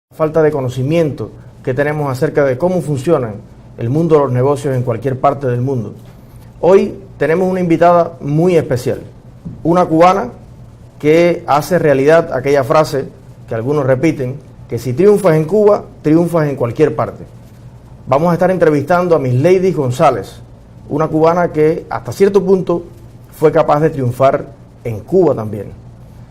Falta de conocimiento que tenemos acerca de cómo funcionan el mundo de los negocios en cualquier parte del mundo. Hoy tenemos una invitada muy especial, una cubana que hace realidad aquella frase que algunos repiten, que si triunfas en Cuba, triunfas en cualquier parte. Vamos a estar entrevistando a Misleidy González, una cubana que hasta cierto punto fue capaz de triunfar en Cuba también.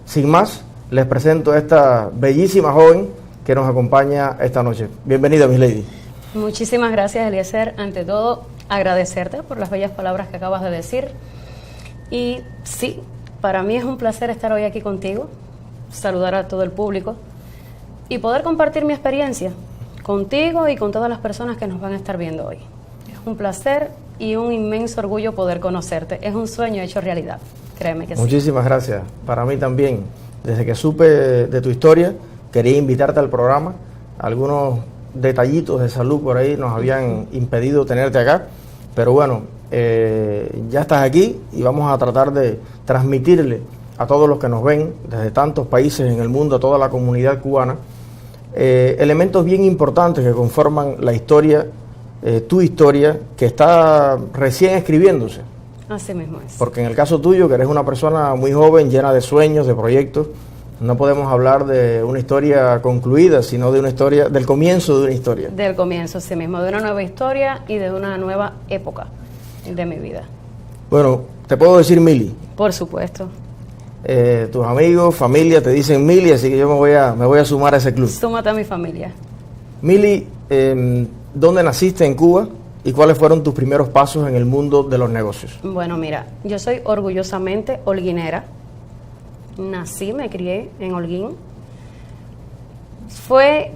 Sin más, les presento a esta bellísima joven que nos acompaña esta noche. Bienvenida, Misleidy. Muchísimas gracias, Eliezer. Ante todo, agradecerte por las bellas palabras que acabas de decir. Y sí, para mí es un placer estar hoy aquí contigo, saludar a todo el público y poder compartir mi experiencia contigo y con todas las personas que nos van a estar viendo hoy. Es un placer y un inmenso orgullo poder conocerte. Es un sueño hecho realidad, créeme que sí. Muchísimas gracias. Para mí también. Desde que supe de tu historia, quería invitarte al programa. Algunos detallitos de salud por ahí nos habían impedido tenerte acá, pero bueno, ya estás aquí y vamos a tratar de transmitirle a todos los que nos ven desde tantos países en el mundo, a toda la comunidad cubana, elementos bien importantes que conforman la historia, tu historia, que está recién escribiéndose. Así mismo es. Porque en el caso tuyo, que eres una persona muy joven, llena de sueños, de proyectos, no podemos hablar de una historia concluida, sino de una historia, del comienzo de una historia. Del comienzo, sí mismo, de una nueva historia y de una nueva época de mi vida. Bueno, ¿te puedo decir Mili? Por supuesto. Tus amigos, familia te dicen Mili, así que yo me voy a sumar a ese club. Súmate a mi familia. Mili, ¿dónde naciste en Cuba y cuáles fueron tus primeros pasos en el mundo de los negocios? Bueno, mira, yo soy orgullosamente holguinera. Nací, me crié en Holguín. Fue,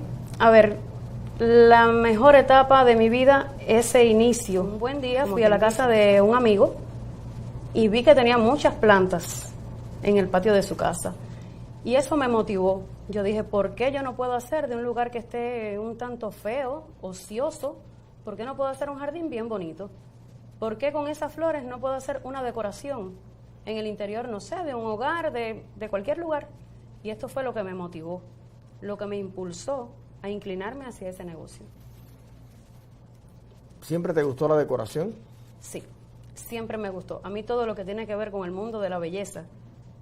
la mejor etapa de mi vida, ese inicio. Un buen día fui a la casa de un amigo y vi que tenía muchas plantas en el patio de su casa. Y eso me motivó. Yo dije, ¿por qué yo no puedo hacer de un lugar que esté un tanto feo, ocioso? ¿Por qué no puedo hacer un jardín bien bonito? ¿Por qué con esas flores no puedo hacer una decoración en el interior, no sé, de un hogar, de cualquier lugar? Y esto fue lo que me motivó, lo que me impulsó a inclinarme hacia ese negocio. ¿Siempre te gustó la decoración? Sí, siempre me gustó. A mí todo lo que tiene que ver con el mundo de la belleza,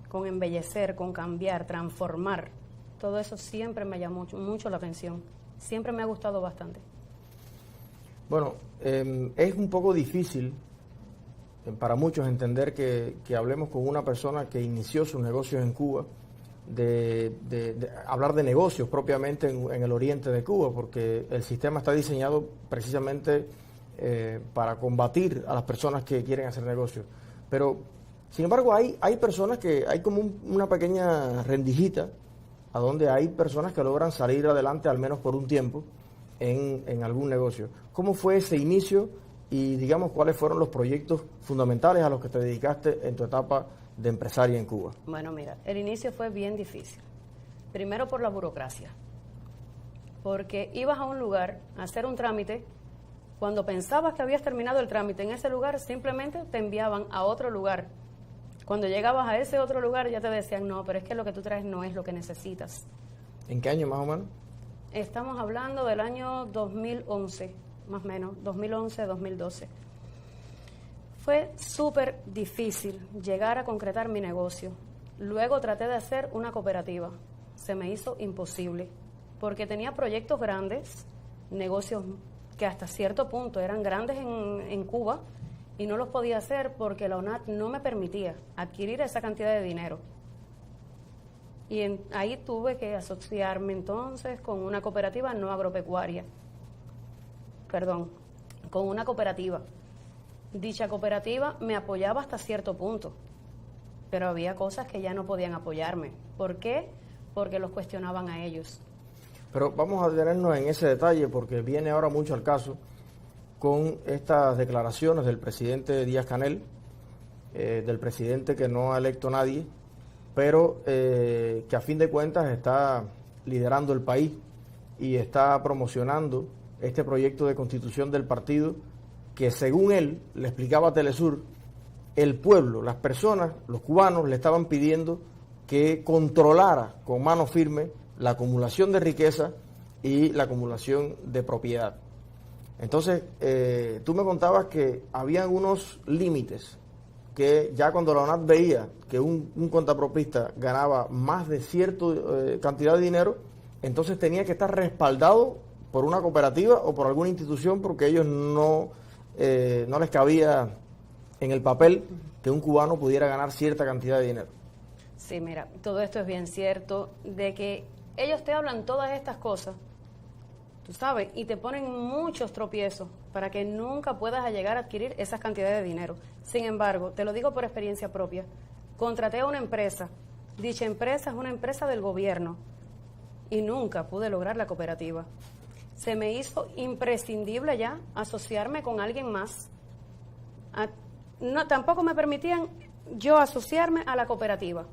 con embellecer, con cambiar, transformar, todo eso siempre me llamó mucho la atención. Siempre me ha gustado bastante. Bueno, es un poco difícil para muchos entender que hablemos con una persona que inició sus negocios en Cuba, de hablar de negocios propiamente en el oriente de Cuba, porque el sistema está diseñado precisamente para combatir a las personas que quieren hacer negocios. Pero, sin embargo, hay personas que hay como una pequeña rendijita a donde hay personas que logran salir adelante al menos por un tiempo en algún negocio. ¿Cómo fue ese inicio y, digamos, cuáles fueron los proyectos fundamentales a los que te dedicaste en tu etapa de empresaria en Cuba? Bueno, mira, el inicio fue bien difícil. Primero por la burocracia, porque ibas a un lugar a hacer un trámite, cuando pensabas que habías terminado el trámite en ese lugar, simplemente te enviaban a otro lugar. Cuando llegabas a ese otro lugar ya te decían, no, pero es que lo que tú traes no es lo que necesitas. ¿En qué año más o menos? Estamos hablando del año 2011, más o menos, 2011, 2012. Fue súper difícil llegar a concretar mi negocio. Luego traté de hacer una cooperativa. Se me hizo imposible, porque tenía proyectos grandes, negocios que hasta cierto punto eran grandes en Cuba, y no los podía hacer porque la ONAT no me permitía adquirir esa cantidad de dinero. Y ahí tuve que asociarme entonces con una cooperativa no agropecuaria. Con una cooperativa. Dicha cooperativa me apoyaba hasta cierto punto, pero había cosas que ya no podían apoyarme. ¿Por qué? Porque los cuestionaban a ellos. Pero vamos a detenernos en ese detalle porque viene ahora mucho al caso con estas declaraciones del presidente Díaz-Canel, del presidente que no ha electo nadie, pero que a fin de cuentas está liderando el país y está promocionando este proyecto de constitución del partido que, según él, le explicaba a Telesur, el pueblo, las personas, los cubanos le estaban pidiendo que controlara con mano firme la acumulación de riqueza y la acumulación de propiedad. Entonces, tú me contabas que habían unos límites que ya cuando la ONAT veía que un contrapropista ganaba más de cierta cantidad de dinero, entonces tenía que estar respaldado por una cooperativa o por alguna institución porque ellos no les cabía en el papel que un cubano pudiera ganar cierta cantidad de dinero. Sí, mira, todo esto es bien cierto, de que ellos te hablan todas estas cosas, tú sabes, y te ponen muchos tropiezos para que nunca puedas llegar a adquirir esas cantidades de dinero. Sin embargo, te lo digo por experiencia propia, contraté a una empresa, dicha empresa es una empresa del gobierno y nunca pude lograr la cooperativa. Se me hizo imprescindible ya asociarme con alguien más. Tampoco me permitían yo asociarme a la cooperativa,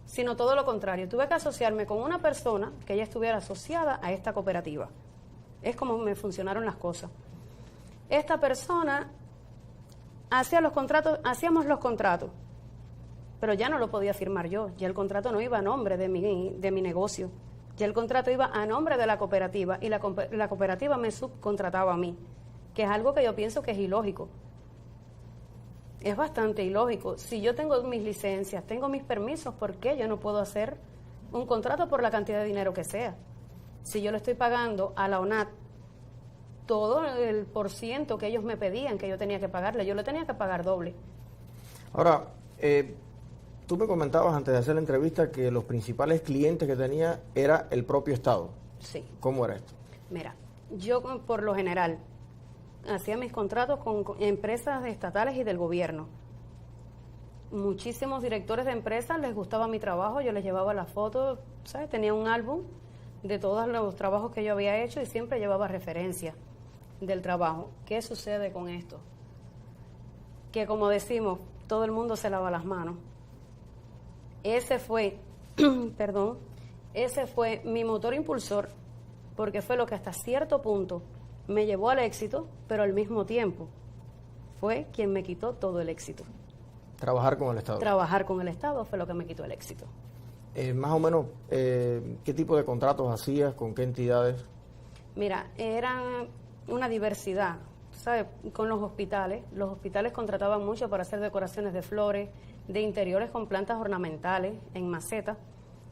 sino todo lo contrario. Tuve que asociarme con una persona que ya estuviera asociada a esta cooperativa. Es como me funcionaron las cosas. Esta persona hacíamos los contratos, pero ya no lo podía firmar yo. Ya el contrato no iba a nombre de mi negocio. Ya el contrato iba a nombre de la cooperativa y la cooperativa me subcontrataba a mí, que es algo que yo pienso que es ilógico. Es bastante ilógico. Si yo tengo mis licencias, tengo mis permisos, ¿por qué yo no puedo hacer un contrato por la cantidad de dinero que sea? Si yo le estoy pagando a la ONAT todo el % que ellos me pedían que yo tenía que pagarle, yo le tenía que pagar doble. Ahora, tú me comentabas antes de hacer la entrevista que los principales clientes que tenía era el propio Estado. Sí. ¿Cómo era esto? Mira, yo por lo general hacía mis contratos con empresas estatales y del gobierno. Muchísimos directores de empresas les gustaba mi trabajo, yo les llevaba las fotos, ¿sabes? Tenía un álbum de todos los trabajos que yo había hecho y siempre llevaba referencia del trabajo. ¿Qué sucede con esto? Que, como decimos, todo el mundo se lava las manos. Ese fue, ese fue mi motor impulsor, porque fue lo que hasta cierto punto me llevó al éxito, pero al mismo tiempo fue quien me quitó todo el éxito. Trabajar con el Estado. Trabajar con el Estado fue lo que me quitó el éxito. Más o menos, ¿qué tipo de contratos hacías? ¿Con qué entidades? Mira, eran una diversidad, ¿sabes? Con los hospitales contrataban mucho para hacer decoraciones de flores, de interiores con plantas ornamentales en maceta,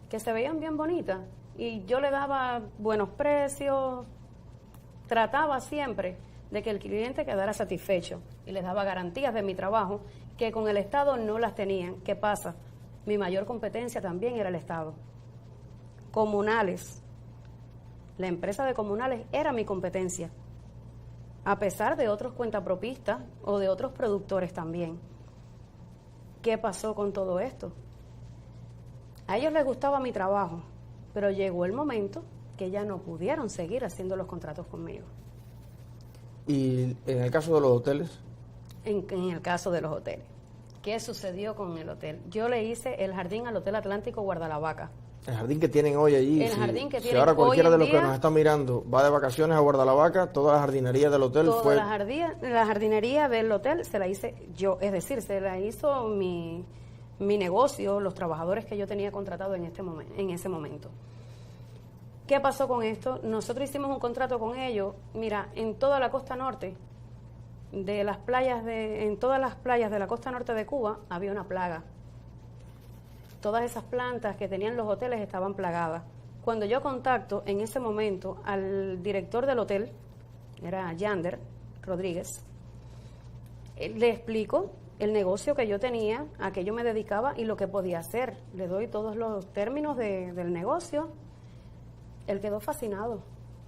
que se veían bien bonitas, y yo le daba buenos precios, trataba siempre de que el cliente quedara satisfecho y les daba garantías de mi trabajo que con el Estado no las tenían. ¿Qué pasa? Mi mayor competencia también era el Estado. Comunales, la empresa de Comunales era mi competencia, a pesar de otros cuentapropistas o de otros productores también. ¿Qué pasó con todo esto? A ellos les gustaba mi trabajo, Pero llegó el momento que ya no pudieron seguir haciendo los contratos conmigo. ¿Y en el caso de los hoteles? En el caso de los hoteles. ¿Qué sucedió con el hotel? Yo le hice el jardín al Hotel Atlántico Guardalavaca. El jardín que tienen hoy allí. El jardín que si tienen ahora cualquiera hoy en de los día, que nos está mirando va de vacaciones a Guardalavaca, toda la jardinería del hotel fue... La jardinería del hotel se la hice yo, es decir, se la hizo mi negocio, los trabajadores que yo tenía contratado en ese momento. ¿Qué pasó con esto? Nosotros hicimos un contrato con ellos, mira, en toda la costa norte, en todas las playas de la costa norte de Cuba había una plaga. Todas esas plantas que tenían los hoteles estaban plagadas. Cuando yo contacto en ese momento al director del hotel, era Yander Rodríguez, le explico el negocio que yo tenía, a qué yo me dedicaba y lo que podía hacer. Le doy todos los términos del negocio. Él quedó fascinado.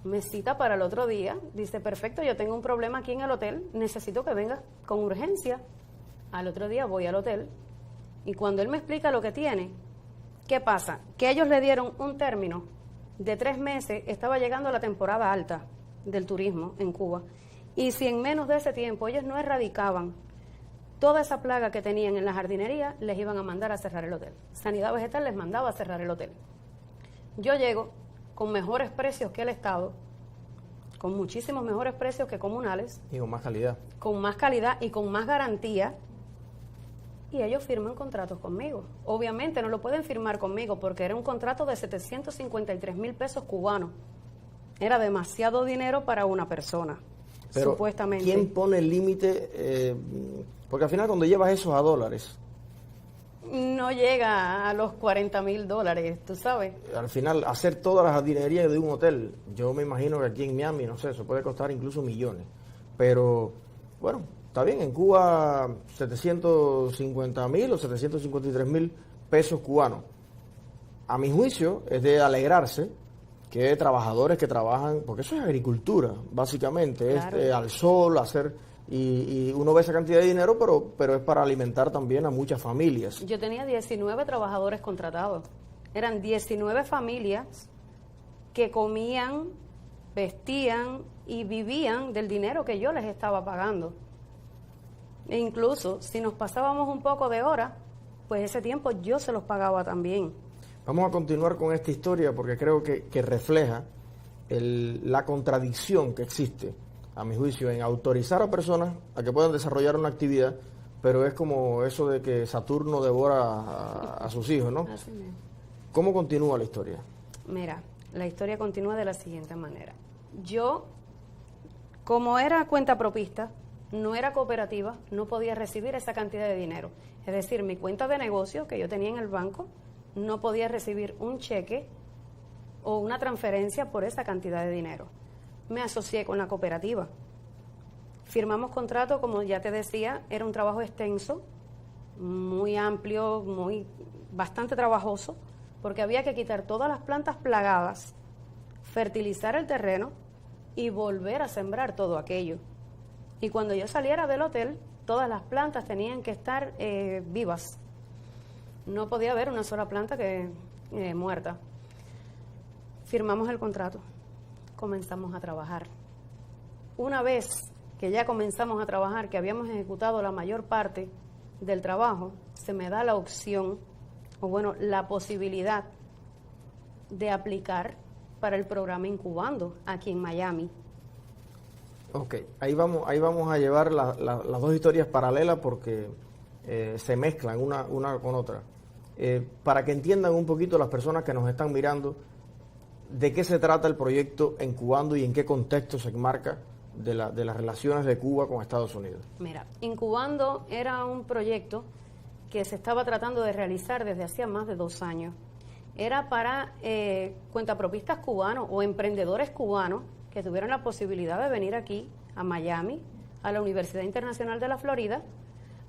Me cita para el otro día. Dice, perfecto, yo tengo un problema aquí en el hotel, necesito que venga con urgencia. Al otro día voy al hotel y cuando él me explica lo que tiene, ¿qué pasa? Que ellos le dieron un término de 3 meses, estaba llegando la temporada alta del turismo en Cuba, y si en menos de ese tiempo ellos no erradicaban toda esa plaga que tenían en la jardinería, les iban a mandar a cerrar el hotel. Sanidad Vegetal les mandaba a cerrar el hotel. Yo llego con mejores precios que el Estado, con muchísimos mejores precios que comunales. Y con más calidad. Con más calidad y con más garantía. Y ellos firman contratos conmigo. Obviamente no lo pueden firmar conmigo porque era un contrato de 753,000 pesos cubanos. Era demasiado dinero para una persona, pero supuestamente. ¿Quién pone el límite? Porque al final cuando llevas esos a dólares... No llega a los $40,000, tú sabes. Al final, hacer toda la jardinería de un hotel, yo me imagino que aquí en Miami, no sé, eso puede costar incluso millones. Pero, bueno, está bien, en Cuba 750,000 o 753,000 pesos cubanos. A mi juicio, es de alegrarse que trabajadores que trabajan, porque eso es agricultura, básicamente, claro. Es al sol, hacer... Y uno ve esa cantidad de dinero, pero es para alimentar también a muchas familias. Yo tenía 19 trabajadores contratados. Eran 19 familias que comían, vestían y vivían del dinero que yo les estaba pagando. E incluso, si nos pasábamos un poco de hora, pues ese tiempo yo se los pagaba también. Vamos a continuar con esta historia porque creo que refleja la contradicción que existe, a mi juicio, en autorizar a personas a que puedan desarrollar una actividad, pero es como eso de que Saturno devora a sus hijos, ¿no? Así mismo. ¿Cómo continúa la historia? Mira, la historia continúa de la siguiente manera. Yo, como era cuenta propista, no era cooperativa, no podía recibir esa cantidad de dinero. Es decir, mi cuenta de negocio que yo tenía en el banco, no podía recibir un cheque o una transferencia por esa cantidad de dinero. Me asocié con la cooperativa. Firmamos contrato, como ya te decía, era un trabajo extenso, muy amplio, bastante trabajoso, porque había que quitar todas las plantas plagadas, fertilizar el terreno y volver a sembrar todo aquello. Y cuando yo saliera del hotel, todas las plantas tenían que estar vivas. No podía haber una sola planta muerta. Firmamos el contrato. Comenzamos a trabajar. Una vez que ya comenzamos a trabajar, que habíamos ejecutado la mayor parte del trabajo, se me da la opción, o bueno, la posibilidad de aplicar para el programa Incubando aquí en Miami. Ok, ahí vamos a llevar las dos historias paralelas porque se mezclan una con otra. Para que entiendan un poquito las personas que nos están mirando, ¿de qué se trata el proyecto Incubando y en qué contexto se enmarca de las relaciones de Cuba con Estados Unidos? Mira, Incubando era un proyecto que se estaba tratando de realizar desde hacía más de 2 años. Era para cuentapropistas cubanos o emprendedores cubanos que tuvieran la posibilidad de venir aquí a Miami, a la Universidad Internacional de la Florida,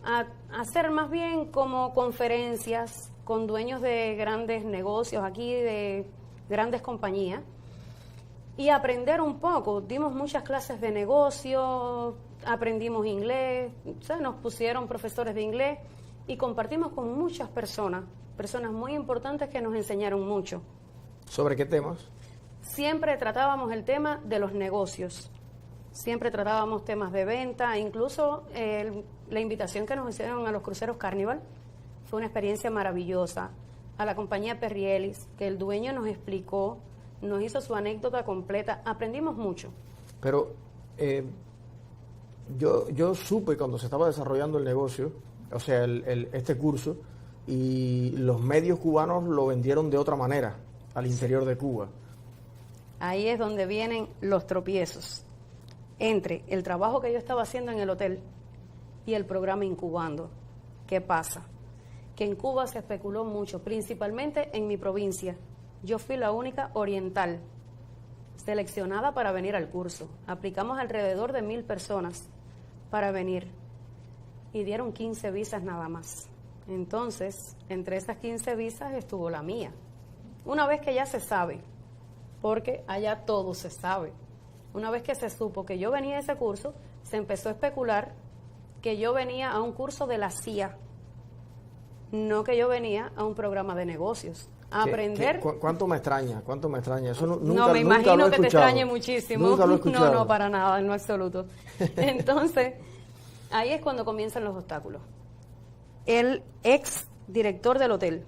a hacer más bien como conferencias con dueños de grandes negocios aquí, de grandes compañías, y aprender un poco. Dimos muchas clases de negocio, aprendimos inglés, o sea, nos pusieron profesores de inglés y compartimos con muchas personas muy importantes que nos enseñaron mucho. ¿Sobre qué temas? Siempre tratábamos el tema de los negocios. Siempre tratábamos temas de venta, incluso la invitación que nos hicieron a los cruceros Carnival fue una experiencia maravillosa. A la compañía Perrielis, que el dueño nos explicó, nos hizo su anécdota completa, aprendimos mucho. Pero yo supe cuando se estaba desarrollando el negocio, o sea, este curso, y los medios cubanos lo vendieron de otra manera al interior de Cuba. Ahí es donde vienen los tropiezos entre el trabajo que yo estaba haciendo en el hotel y el programa Incubando. ¿Qué pasa? Que en Cuba se especuló mucho, principalmente en mi provincia. Yo fui la única oriental seleccionada para venir al curso. Aplicamos alrededor de 1,000 personas para venir y dieron 15 visas nada más. Entonces, entre esas 15 visas estuvo la mía. Una vez que ya se sabe, porque allá todo se sabe, una vez que se supo que yo venía a ese curso, se empezó a especular que yo venía a un curso de la CIA, no que yo venía a un programa de negocios. A aprender. ¿Cuánto me extraña? ¿Cuánto me extraña? Eso nunca, no, me imagino nunca lo he que te escuchado. extrañe muchísimo. Nunca lo he escuchado. No, para nada, en lo absoluto. Entonces, ahí es cuando comienzan los obstáculos. El ex director del hotel,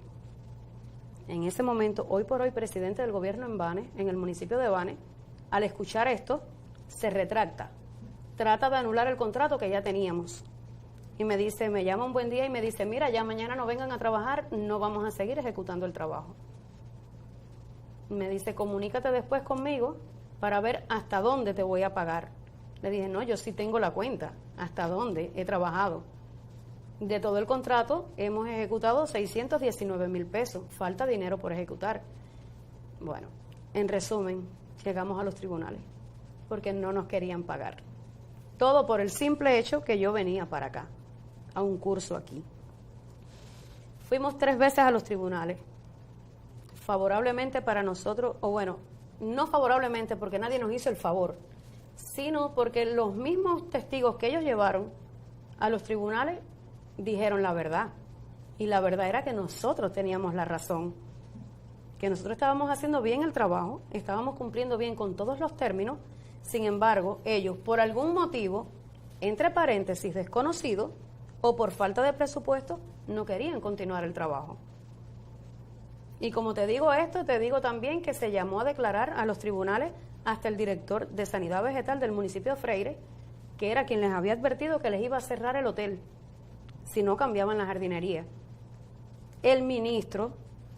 en ese momento, hoy por hoy presidente del gobierno en Banes, en el municipio de Banes, al escuchar esto, se retracta. Trata de anular el contrato que ya teníamos. Y me dice, me llama un buen día y me dice, mira, ya mañana no vengan a trabajar, no vamos a seguir ejecutando el trabajo. Me dice, comunícate después conmigo para ver hasta dónde te voy a pagar. Le dije, no, yo sí tengo la cuenta, hasta dónde he trabajado. De todo el contrato hemos ejecutado 619,000 pesos, falta dinero por ejecutar. Bueno, en resumen, llegamos a los tribunales, porque no nos querían pagar. Todo por el simple hecho que yo venía para acá, a un curso aquí. Fuimos 3 veces a los tribunales, favorablemente para nosotros, o bueno, no favorablemente porque nadie nos hizo el favor, sino porque los mismos testigos que ellos llevaron a los tribunales dijeron la verdad. Y la verdad era que nosotros teníamos la razón, que nosotros estábamos haciendo bien el trabajo, estábamos cumpliendo bien con todos los términos. Sin embargo, ellos, por algún motivo, entre paréntesis, desconocido, o por falta de presupuesto, no querían continuar el trabajo. Y como te digo esto, te digo también que se llamó a declarar a los tribunales hasta el director de Sanidad Vegetal del municipio de Freire, que era quien les había advertido que les iba a cerrar el hotel si no cambiaban la jardinería. El ministro,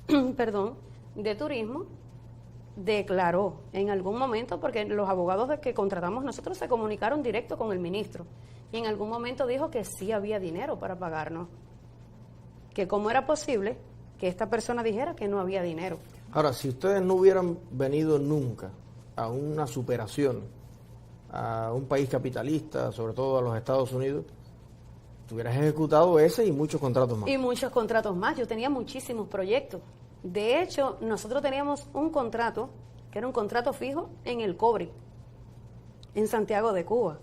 de Turismo declaró en algún momento, porque los abogados que contratamos nosotros se comunicaron directo con el ministro, y en algún momento dijo que sí había dinero para pagarnos, que cómo era posible que esta persona dijera que no había dinero. Ahora, si ustedes no hubieran venido nunca a una superación, a un país capitalista, sobre todo a los Estados Unidos, tú hubieras ejecutado ese y muchos contratos más. Y muchos contratos más. Yo tenía muchísimos proyectos. De hecho, nosotros teníamos un contrato, que era un contrato fijo en el Cobre, en Santiago de Cuba.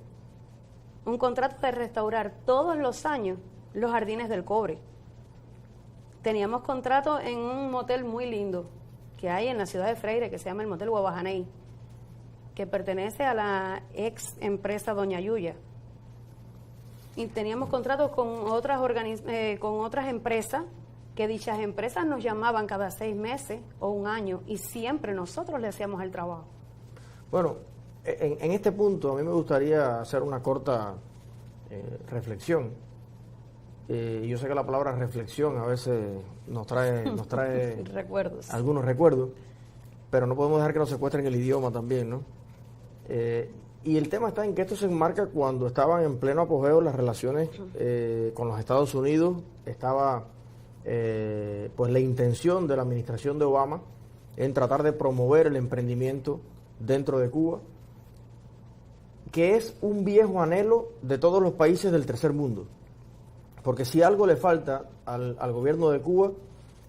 Un contrato de restaurar todos los años los jardines del Cobre. Teníamos contrato en un motel muy lindo que hay en la ciudad de Freire, que se llama el Motel Guabajaney, que pertenece a la ex empresa Doña Yuya. Y teníamos contratos con otras empresas, que dichas empresas nos llamaban cada 6 meses o un año, y siempre nosotros le hacíamos el trabajo. Bueno, en este punto a mí me gustaría hacer una corta reflexión. Yo sé que la palabra reflexión a veces nos trae recuerdos. Algunos recuerdos, pero no podemos dejar que nos secuestren el idioma también, ¿no? Y el tema está en que esto se enmarca cuando estaban en pleno apogeo las relaciones con los Estados Unidos. Estaba pues la intención de la administración de Obama en tratar de promover el emprendimiento dentro de Cuba, que es un viejo anhelo de todos los países del tercer mundo. Porque si algo le falta al gobierno de Cuba,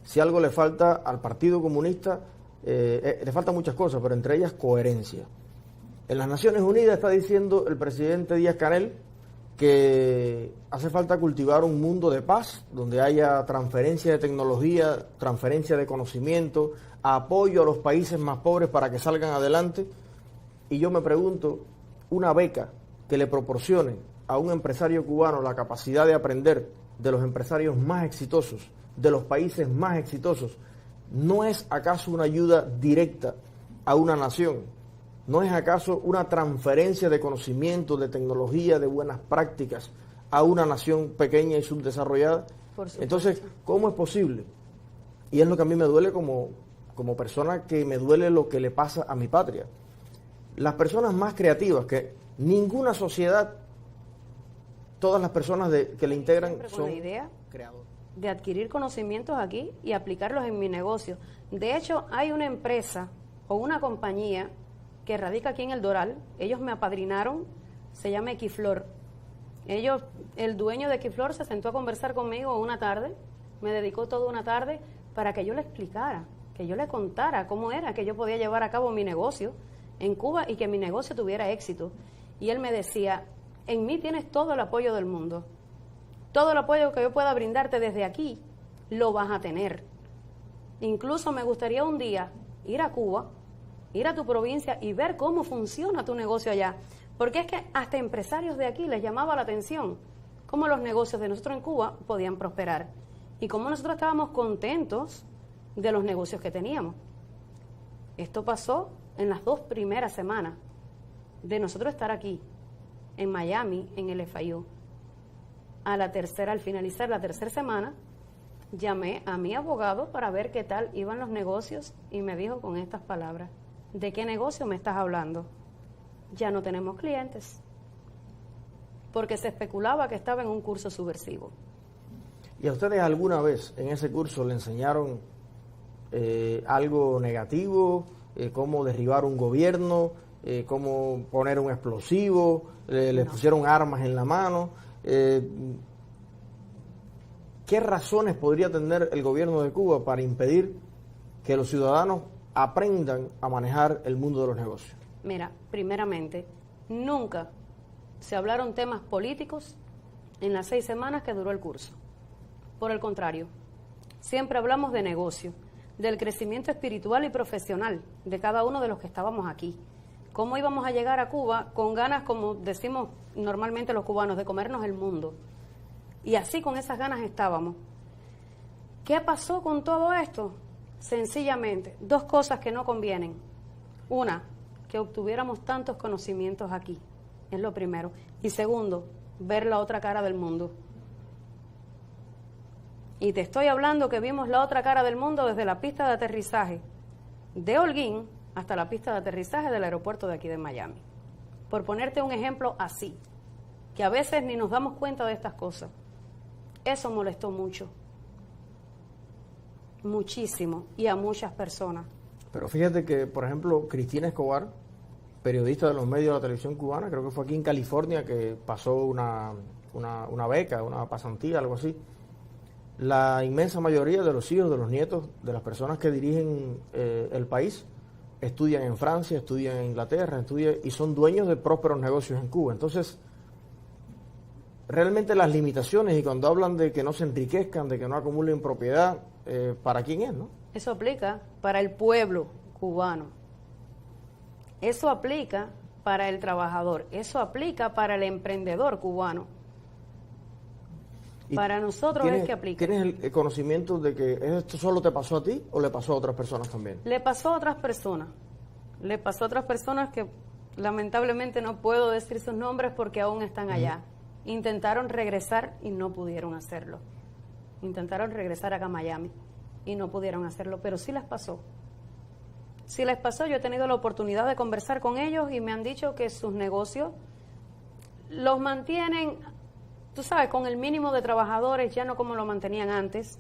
si algo le falta al Partido Comunista, le faltan muchas cosas, pero entre ellas coherencia. En las Naciones Unidas está diciendo el presidente Díaz-Canel que hace falta cultivar un mundo de paz, donde haya transferencia de tecnología, transferencia de conocimiento, apoyo a los países más pobres para que salgan adelante. Y yo me pregunto, una beca que le proporcione a un empresario cubano la capacidad de aprender de los empresarios más exitosos, de los países más exitosos, ¿no es acaso una ayuda directa a una nación? ¿No es acaso una transferencia de conocimiento, de tecnología, de buenas prácticas a una nación pequeña y subdesarrollada? Entonces, ¿cómo es posible? Y es lo que a mí me duele como persona, que me duele lo que le pasa a mi patria. Las personas más creativas, que ninguna sociedad, todas las personas que le integran son creadores. De adquirir conocimientos aquí y aplicarlos en mi negocio. De hecho, hay una empresa o una compañía que radica aquí en El Doral. Ellos me apadrinaron, se llama Equiflor. El dueño de Equiflor se sentó a conversar conmigo una tarde, me dedicó toda una tarde para que yo le explicara, que yo le contara cómo era que yo podía llevar a cabo mi negocio en Cuba y que mi negocio tuviera éxito. Y él me decía, en mí tienes todo el apoyo del mundo. Todo el apoyo que yo pueda brindarte desde aquí, lo vas a tener. Incluso me gustaría un día ir a Cuba, ir a tu provincia y ver cómo funciona tu negocio allá. Porque es que hasta empresarios de aquí les llamaba la atención cómo los negocios de nosotros en Cuba podían prosperar y cómo nosotros estábamos contentos de los negocios que teníamos. Esto pasó en las 2 primeras semanas de nosotros estar aquí, en Miami, en el FIU. Al finalizar la 3ª semana, llamé a mi abogado para ver qué tal iban los negocios y me dijo con estas palabras: ¿de qué negocio me estás hablando? Ya no tenemos clientes, porque se especulaba que estaba en un curso subversivo. ¿Y a ustedes alguna vez en ese curso le enseñaron algo negativo? ¿Cómo derribar un gobierno? ¿Cómo poner un explosivo? ¿Les pusieron armas en la mano? ¿Qué razones podría tener el gobierno de Cuba para impedir que los ciudadanos aprendan a manejar el mundo de los negocios? Mira, primeramente, nunca se hablaron temas políticos en las 6 semanas que duró el curso. Por el contrario, siempre hablamos de negocio, del crecimiento espiritual y profesional de cada uno de los que estábamos aquí. Cómo íbamos a llegar a Cuba con ganas, como decimos normalmente los cubanos, de comernos el mundo. Y así con esas ganas estábamos. ¿Qué pasó con todo esto? Sencillamente, 2 cosas que no convienen. Una, que obtuviéramos tantos conocimientos aquí, es lo primero. Y segundo, ver la otra cara del mundo. Y te estoy hablando que vimos la otra cara del mundo desde la pista de aterrizaje de Holguín hasta la pista de aterrizaje del aeropuerto de aquí de Miami. Por ponerte un ejemplo así, que a veces ni nos damos cuenta de estas cosas. Eso molestó mucho. Muchísimo. Y a muchas personas. Pero fíjate que, por ejemplo, Cristina Escobar, periodista de los medios de la televisión cubana, creo que fue aquí en California que pasó una beca, una pasantía, algo así. La inmensa mayoría de los hijos, de los nietos, de las personas que dirigen el país, estudian en Francia, estudian en Inglaterra, y son dueños de prósperos negocios en Cuba. Entonces, realmente las limitaciones, y cuando hablan de que no se enriquezcan, de que no acumulen propiedad, ¿para quién es, no? Eso aplica para el pueblo cubano. Eso aplica para el trabajador. Eso aplica para el emprendedor cubano. Para nosotros es que aplica. ¿Tienes el conocimiento de que esto solo te pasó a ti o le pasó a otras personas también? Le pasó a otras personas. Le pasó a otras personas que lamentablemente no puedo decir sus nombres porque aún están allá. Intentaron regresar y no pudieron hacerlo. Intentaron regresar acá a Miami y no pudieron hacerlo, pero sí les pasó. Sí les pasó. Yo he tenido la oportunidad de conversar con ellos y me han dicho que sus negocios los mantienen, tú sabes, con el mínimo de trabajadores, ya no como lo mantenían antes.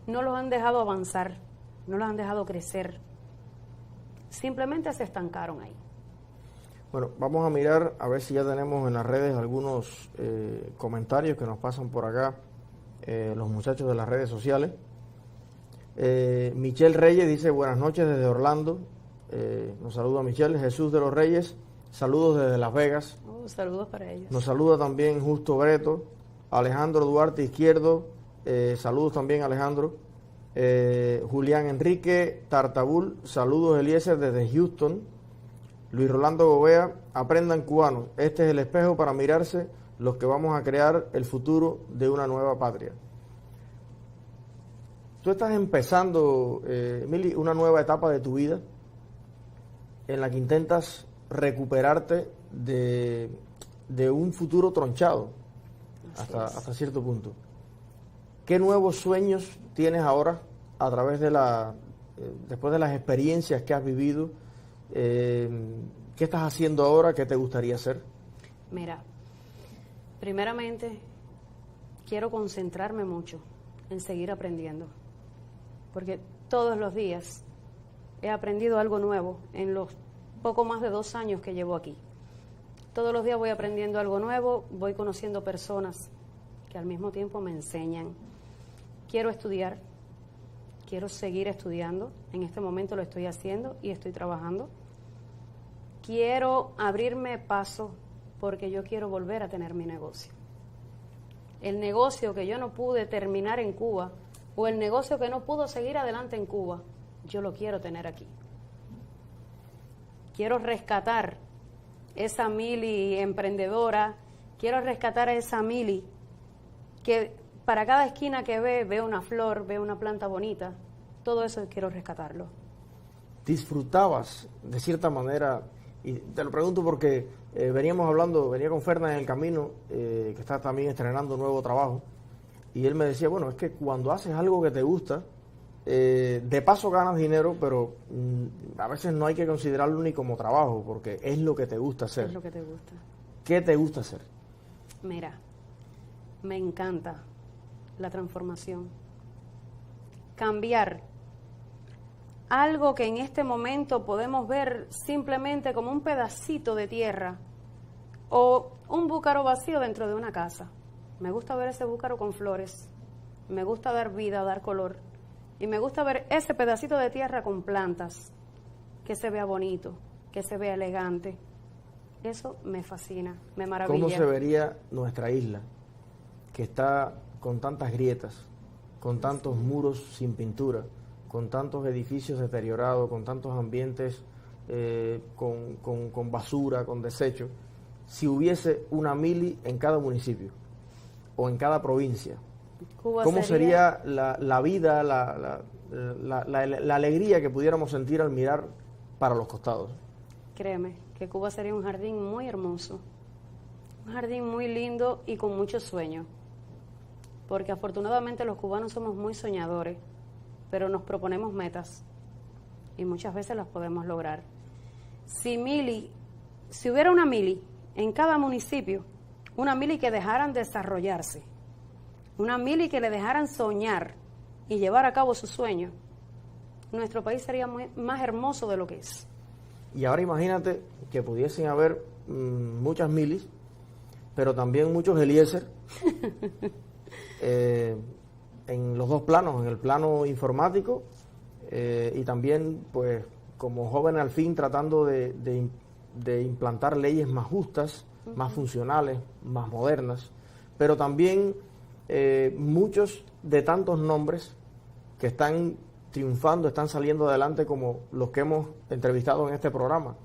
No los han dejado avanzar, no los han dejado crecer. Simplemente se estancaron ahí. Bueno, vamos a mirar a ver si ya tenemos en las redes algunos comentarios que nos pasan por acá los muchachos de las redes sociales. Michelle Reyes dice: buenas noches desde Orlando. Nos saluda Michelle. Jesús de los Reyes: saludos desde Las Vegas. Saludos para ellos. Nos saluda también Justo Breto, Alejandro Duarte Izquierdo, saludos también Alejandro. Julián Enrique Tartabul, saludos Eliezer desde Houston. Luis Rolando Gobea, aprendan cubano, este es el espejo para mirarse los que vamos a crear el futuro de una nueva patria. Tú estás empezando, Mili, una nueva etapa de tu vida en la que intentas recuperarte de un futuro tronchado hasta cierto punto. ¿Qué nuevos sueños tienes ahora a través de después de las experiencias que has vivido? ¿Qué estás haciendo ahora? ¿Qué te gustaría hacer? Mira, primeramente quiero concentrarme mucho en seguir aprendiendo, porque todos los días he aprendido algo nuevo en los poco más de 2 años que llevo aquí. Todos los días voy aprendiendo algo nuevo, voy conociendo personas que al mismo tiempo me enseñan. Quiero estudiar, quiero seguir estudiando, en este momento lo estoy haciendo y estoy trabajando. Quiero abrirme paso porque yo quiero volver a tener mi negocio. El negocio que yo no pude terminar en Cuba o el negocio que no pudo seguir adelante en Cuba, yo lo quiero tener aquí. Quiero rescatar esa Mili emprendedora, quiero rescatar a esa Mili que para cada esquina que ve una flor, ve una planta bonita, todo eso quiero rescatarlo. ¿Disfrutabas de cierta manera? Y te lo pregunto porque venía con Fernan en el camino, que está también estrenando un nuevo trabajo, y él me decía, bueno, es que cuando haces algo que te gusta, de paso ganas dinero, pero a veces no hay que considerarlo ni como trabajo, porque es lo que te gusta hacer. Es lo que te gusta. ¿Qué te gusta hacer? Mira, me encanta la transformación. Cambiar algo que en este momento podemos ver simplemente como un pedacito de tierra o un búcaro vacío dentro de una casa. Me gusta ver ese búcaro con flores, me gusta dar vida, dar color, y me gusta ver ese pedacito de tierra con plantas, que se vea bonito, que se vea elegante. Eso me fascina, me maravilla. ¿Cómo se vería nuestra isla, que está con tantas grietas, con tantos muros sin pintura, con tantos edificios deteriorados, con tantos ambientes con basura, con desecho, si hubiese una Mili en cada municipio o en cada provincia? ¿Cómo sería la vida, la alegría que pudiéramos sentir al mirar para los costados? Créeme que Cuba sería un jardín muy hermoso, un jardín muy lindo y con mucho sueño, porque afortunadamente los cubanos somos muy soñadores, pero nos proponemos metas y muchas veces las podemos lograr. Si hubiera una Mili en cada municipio, una Mili que dejaran desarrollarse, una Mili que le dejaran soñar y llevar a cabo sus sueños, nuestro país sería más hermoso de lo que es. Y ahora imagínate que pudiesen haber muchas Milis, pero también muchos Eliezer, en los dos planos, en el plano informático y también, pues, como jóvenes al fin tratando de implantar leyes más justas, más funcionales, más modernas, pero también muchos de tantos nombres que están triunfando, están saliendo adelante, como los que hemos entrevistado en este programa.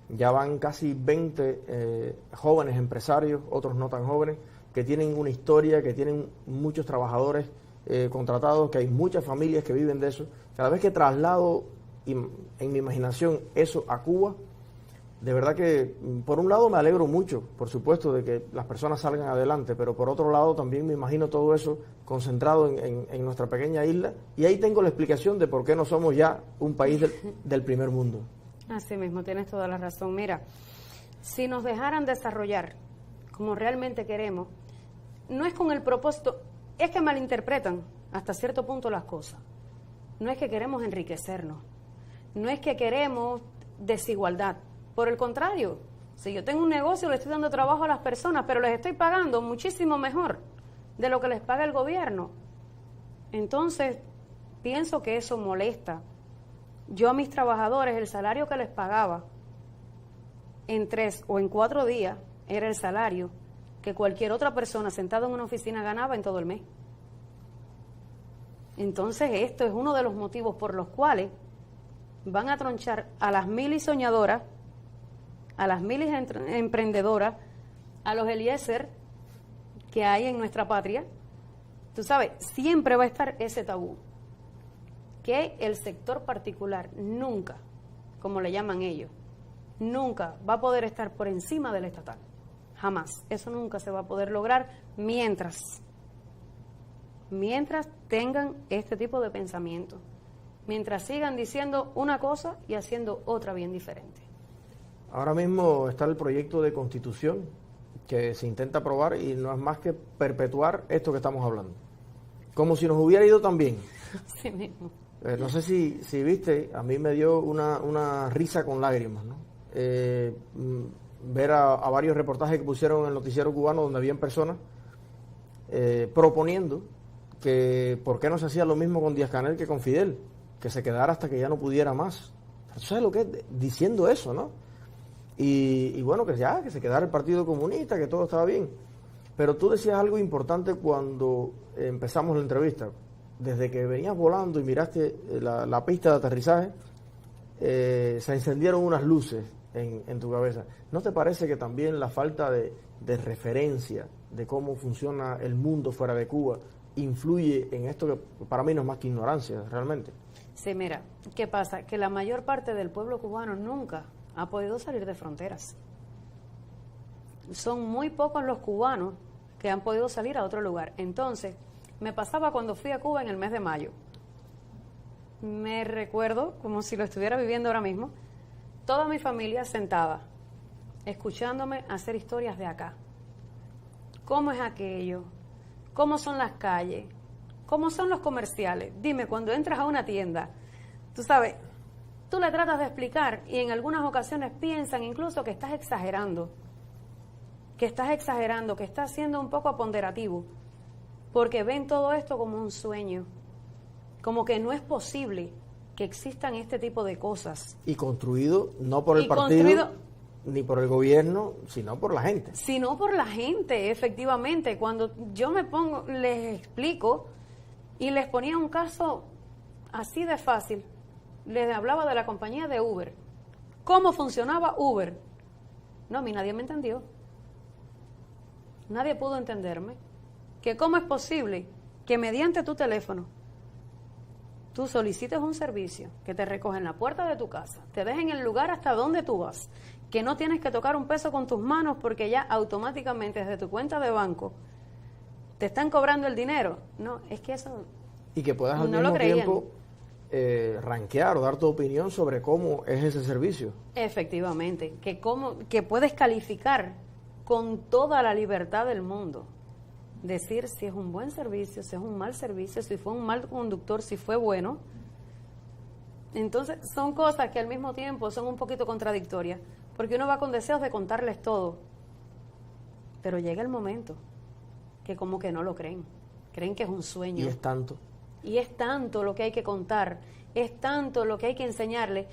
Ya van casi 20 jóvenes empresarios, otros no tan jóvenes, que tienen una historia, que tienen muchos trabajadores contratados, que hay muchas familias que viven de eso. Cada vez que traslado en mi imaginación eso a Cuba, de verdad que por un lado me alegro mucho, por supuesto, de que las personas salgan adelante, pero por otro lado también me imagino todo eso concentrado en nuestra pequeña isla, y ahí tengo la explicación de por qué no somos ya un país del primer mundo. Así mismo, tienes toda la razón. Mira, si nos dejaran desarrollar como realmente queremos, no es con el propósito, es que malinterpretan hasta cierto punto las cosas. No es que queremos enriquecernos, no es que queremos desigualdad. Por el contrario, si yo tengo un negocio, le estoy dando trabajo a las personas, pero les estoy pagando muchísimo mejor de lo que les paga el gobierno. Entonces, pienso que eso molesta. Yo a mis trabajadores, el salario que les pagaba en 3 o en 4 días, era el salario que cualquier otra persona sentada en una oficina ganaba en todo el mes. Entonces esto es uno de los motivos por los cuales van a tronchar a las milis soñadoras, a las milis emprendedoras, a los Eliezer que hay en nuestra patria. Tú sabes, siempre va a estar ese tabú, que el sector particular nunca, como le llaman ellos, nunca va a poder estar por encima del estatal. Jamás. Eso nunca se va a poder lograr mientras tengan este tipo de pensamiento. Mientras sigan diciendo una cosa y haciendo otra bien diferente. Ahora mismo está el proyecto de constitución que se intenta aprobar y no es más que perpetuar esto que estamos hablando. Como si nos hubiera ido tan bien. Sí mismo. No sé si viste, a mí me dio una risa con lágrimas, ¿no? Ver a varios reportajes que pusieron en el noticiero cubano donde habían personas proponiendo que por qué no se hacía lo mismo con Díaz-Canel que con Fidel, que se quedara hasta que ya no pudiera más. ¿Tú sabes lo que es? Diciendo eso, ¿no? Y bueno, que se quedara el Partido Comunista, que todo estaba bien. Pero tú decías algo importante cuando empezamos la entrevista. Desde que venías volando y miraste la pista de aterrizaje, se encendieron unas luces en tu cabeza. ¿No te parece que también la falta de referencia de cómo funciona el mundo fuera de Cuba influye en esto que para mí no es más que ignorancia, realmente? Sí, mira, ¿qué pasa? Que la mayor parte del pueblo cubano nunca ha podido salir de fronteras. Son muy pocos los cubanos que han podido salir a otro lugar. Entonces, me pasaba cuando fui a Cuba en el mes de mayo. Me recuerdo, como si lo estuviera viviendo ahora mismo, toda mi familia sentada, escuchándome hacer historias de acá. ¿Cómo es aquello? ¿Cómo son las calles? ¿Cómo son los comerciales? Dime, cuando entras a una tienda, tú sabes, tú le tratas de explicar y en algunas ocasiones piensan incluso que estás exagerando, que estás siendo un poco aponderativo, porque ven todo esto como un sueño, como que no es posible que existan este tipo de cosas. Y construido no por el partido, ni por el gobierno, sino por la gente. Sino por la gente, efectivamente. Cuando yo les explico y les ponía un caso así de fácil, les hablaba de la compañía de Uber. ¿Cómo funcionaba Uber? No, a mí nadie me entendió. Nadie pudo entenderme. Que cómo es posible que mediante tu teléfono tú solicites un servicio, que te recogen la puerta de tu casa, te dejen el lugar hasta donde tú vas, que no tienes que tocar un peso con tus manos porque ya automáticamente desde tu cuenta de banco te están cobrando el dinero. No, es que eso y que puedas al mismo tiempo rankear o dar tu opinión sobre cómo es ese servicio. Efectivamente, que puedes calificar con toda la libertad del mundo. Decir si es un buen servicio, si es un mal servicio, si fue un mal conductor, si fue bueno. Entonces son cosas que al mismo tiempo son un poquito contradictorias, porque uno va con deseos de contarles todo, pero llega el momento que como que no lo creen que es un sueño. Y es tanto lo que hay que contar, es tanto lo que hay que enseñarle.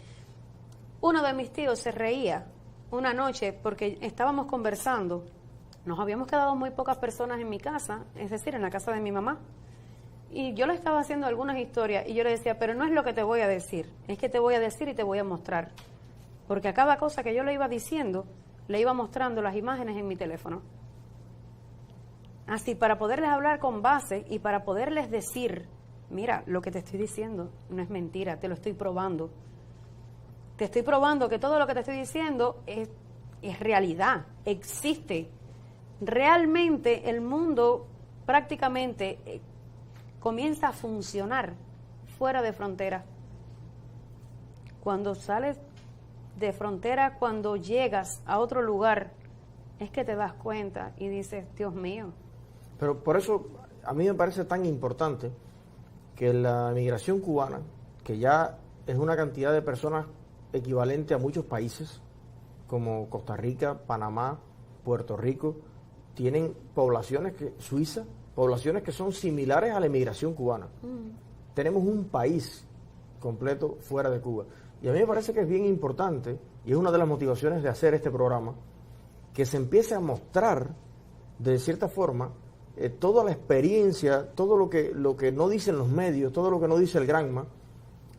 Uno de mis tíos se reía una noche porque estábamos conversando. Nos habíamos quedado muy pocas personas en mi casa, es decir, en la casa de mi mamá. Y yo le estaba haciendo algunas historias y yo le decía, pero no es lo que te voy a decir, es que te voy a decir y te voy a mostrar. Porque a cada cosa que yo le iba diciendo, le iba mostrando las imágenes en mi teléfono. Así, para poderles hablar con base y para poderles decir, mira, lo que te estoy diciendo no es mentira, te lo estoy probando. Te estoy probando que todo lo que te estoy diciendo es realidad, existe. Realmente el mundo prácticamente comienza a funcionar fuera de frontera. Cuando sales de frontera, cuando llegas a otro lugar, es que te das cuenta y dices, Dios mío. Pero por eso a mí me parece tan importante que la migración cubana, que ya es una cantidad de personas equivalente a muchos países, como Costa Rica, Panamá, Puerto Rico, tienen poblaciones poblaciones que son similares a la emigración cubana. Tenemos un país completo fuera de Cuba. Y a mí me parece que es bien importante, y es una de las motivaciones de hacer este programa, que se empiece a mostrar de cierta forma toda la experiencia, todo lo que no dicen los medios, todo lo que no dice el Granma,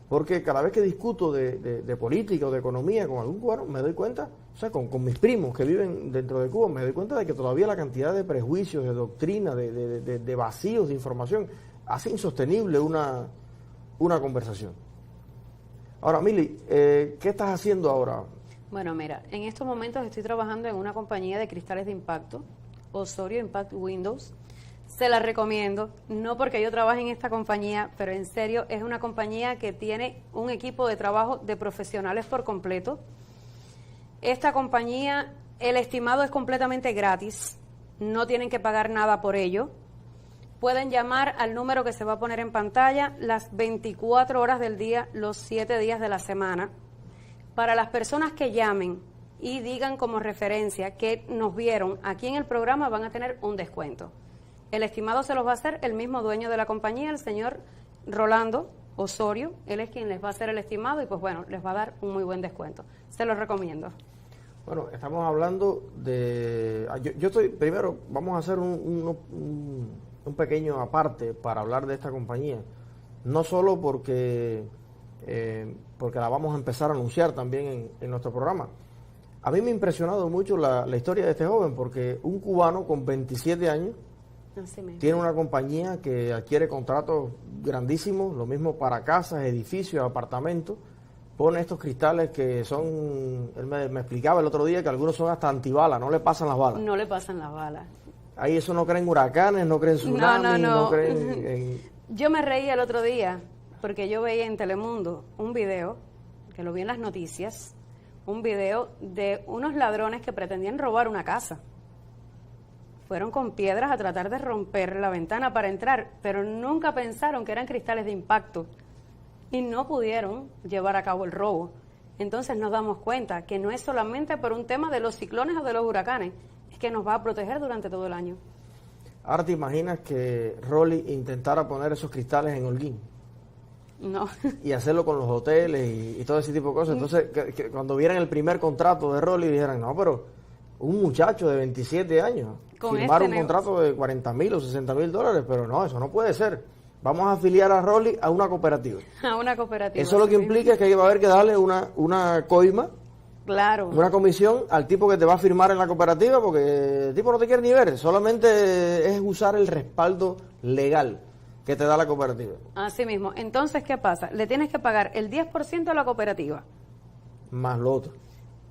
porque cada vez que discuto de política o de economía con algún cubano, me doy cuenta, o sea, con mis primos que viven dentro de Cuba, me doy cuenta de que todavía la cantidad de prejuicios, de doctrina, de vacíos de información, hace insostenible una conversación. Ahora, Mili, ¿qué estás haciendo ahora? Bueno, mira, en estos momentos estoy trabajando en una compañía de cristales de impacto, Osorio Impact Windows. Se la recomiendo, no porque yo trabaje en esta compañía, pero en serio es una compañía que tiene un equipo de trabajo de profesionales por completo. Esta compañía, el estimado es completamente gratis, no tienen que pagar nada por ello. Pueden llamar al número que se va a poner en pantalla las 24 horas del día, los 7 días de la semana. Para las personas que llamen y digan como referencia que nos vieron aquí en el programa, van a tener un descuento. El estimado se los va a hacer el mismo dueño de la compañía, el señor Rolando Osorio. Él es quien les va a hacer el estimado y pues bueno, les va a dar un muy buen descuento. Se los recomiendo. Bueno, estamos hablando de... Yo estoy... Primero, vamos a hacer un pequeño aparte para hablar de esta compañía. No solo porque la vamos a empezar a anunciar también en nuestro programa. A mí me ha impresionado mucho la historia de este joven, porque un cubano con 27 años tiene una compañía que adquiere contratos grandísimos, lo mismo para casas, edificios, apartamentos, pone estos cristales que son, él me explicaba el otro día que algunos son hasta antibalas, no le pasan las balas. No le pasan las balas. Ahí eso no creen huracanes, no creen tsunamis, no creen en... Yo me reí el otro día porque yo veía en Telemundo un video, que lo vi en las noticias, un video de unos ladrones que pretendían robar una casa. Fueron con piedras a tratar de romper la ventana para entrar, pero nunca pensaron que eran cristales de impacto y no pudieron llevar a cabo el robo. Entonces nos damos cuenta que no es solamente por un tema de los ciclones o de los huracanes, es que nos va a proteger durante todo el año. Ahora te imaginas que Rolly intentara poner esos cristales en Holguín. No. Y hacerlo con los hoteles y todo ese tipo de cosas. Entonces, que cuando vieran el primer contrato de Rolly dijeran, no, pero un muchacho de 27 años firmar un contrato de 40,000 o 60,000 dólares, pero no, eso no puede ser. Vamos a afiliar a Rolly a una cooperativa. A una cooperativa. Eso lo que implica es que va a haber que darle una coima, claro, una comisión al tipo que te va a firmar en la cooperativa, porque el tipo no te quiere ni ver, solamente es usar el respaldo legal que te da la cooperativa. Así mismo. Entonces, ¿qué pasa? Le tienes que pagar el 10% a la cooperativa. Más lo otro.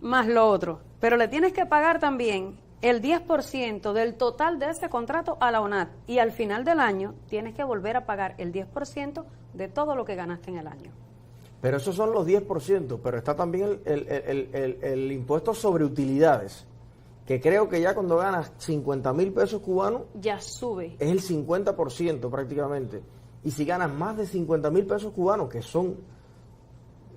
Más lo otro. Pero le tienes que pagar también el 10% del total de ese contrato a la ONAT. Y al final del año tienes que volver a pagar el 10% de todo lo que ganaste en el año. Pero esos son los 10%, pero está también el impuesto sobre utilidades, que creo que ya cuando ganas 50,000 pesos cubanos, ya sube. Es el 50% prácticamente. Y si ganas más de 50,000 pesos cubanos, que son,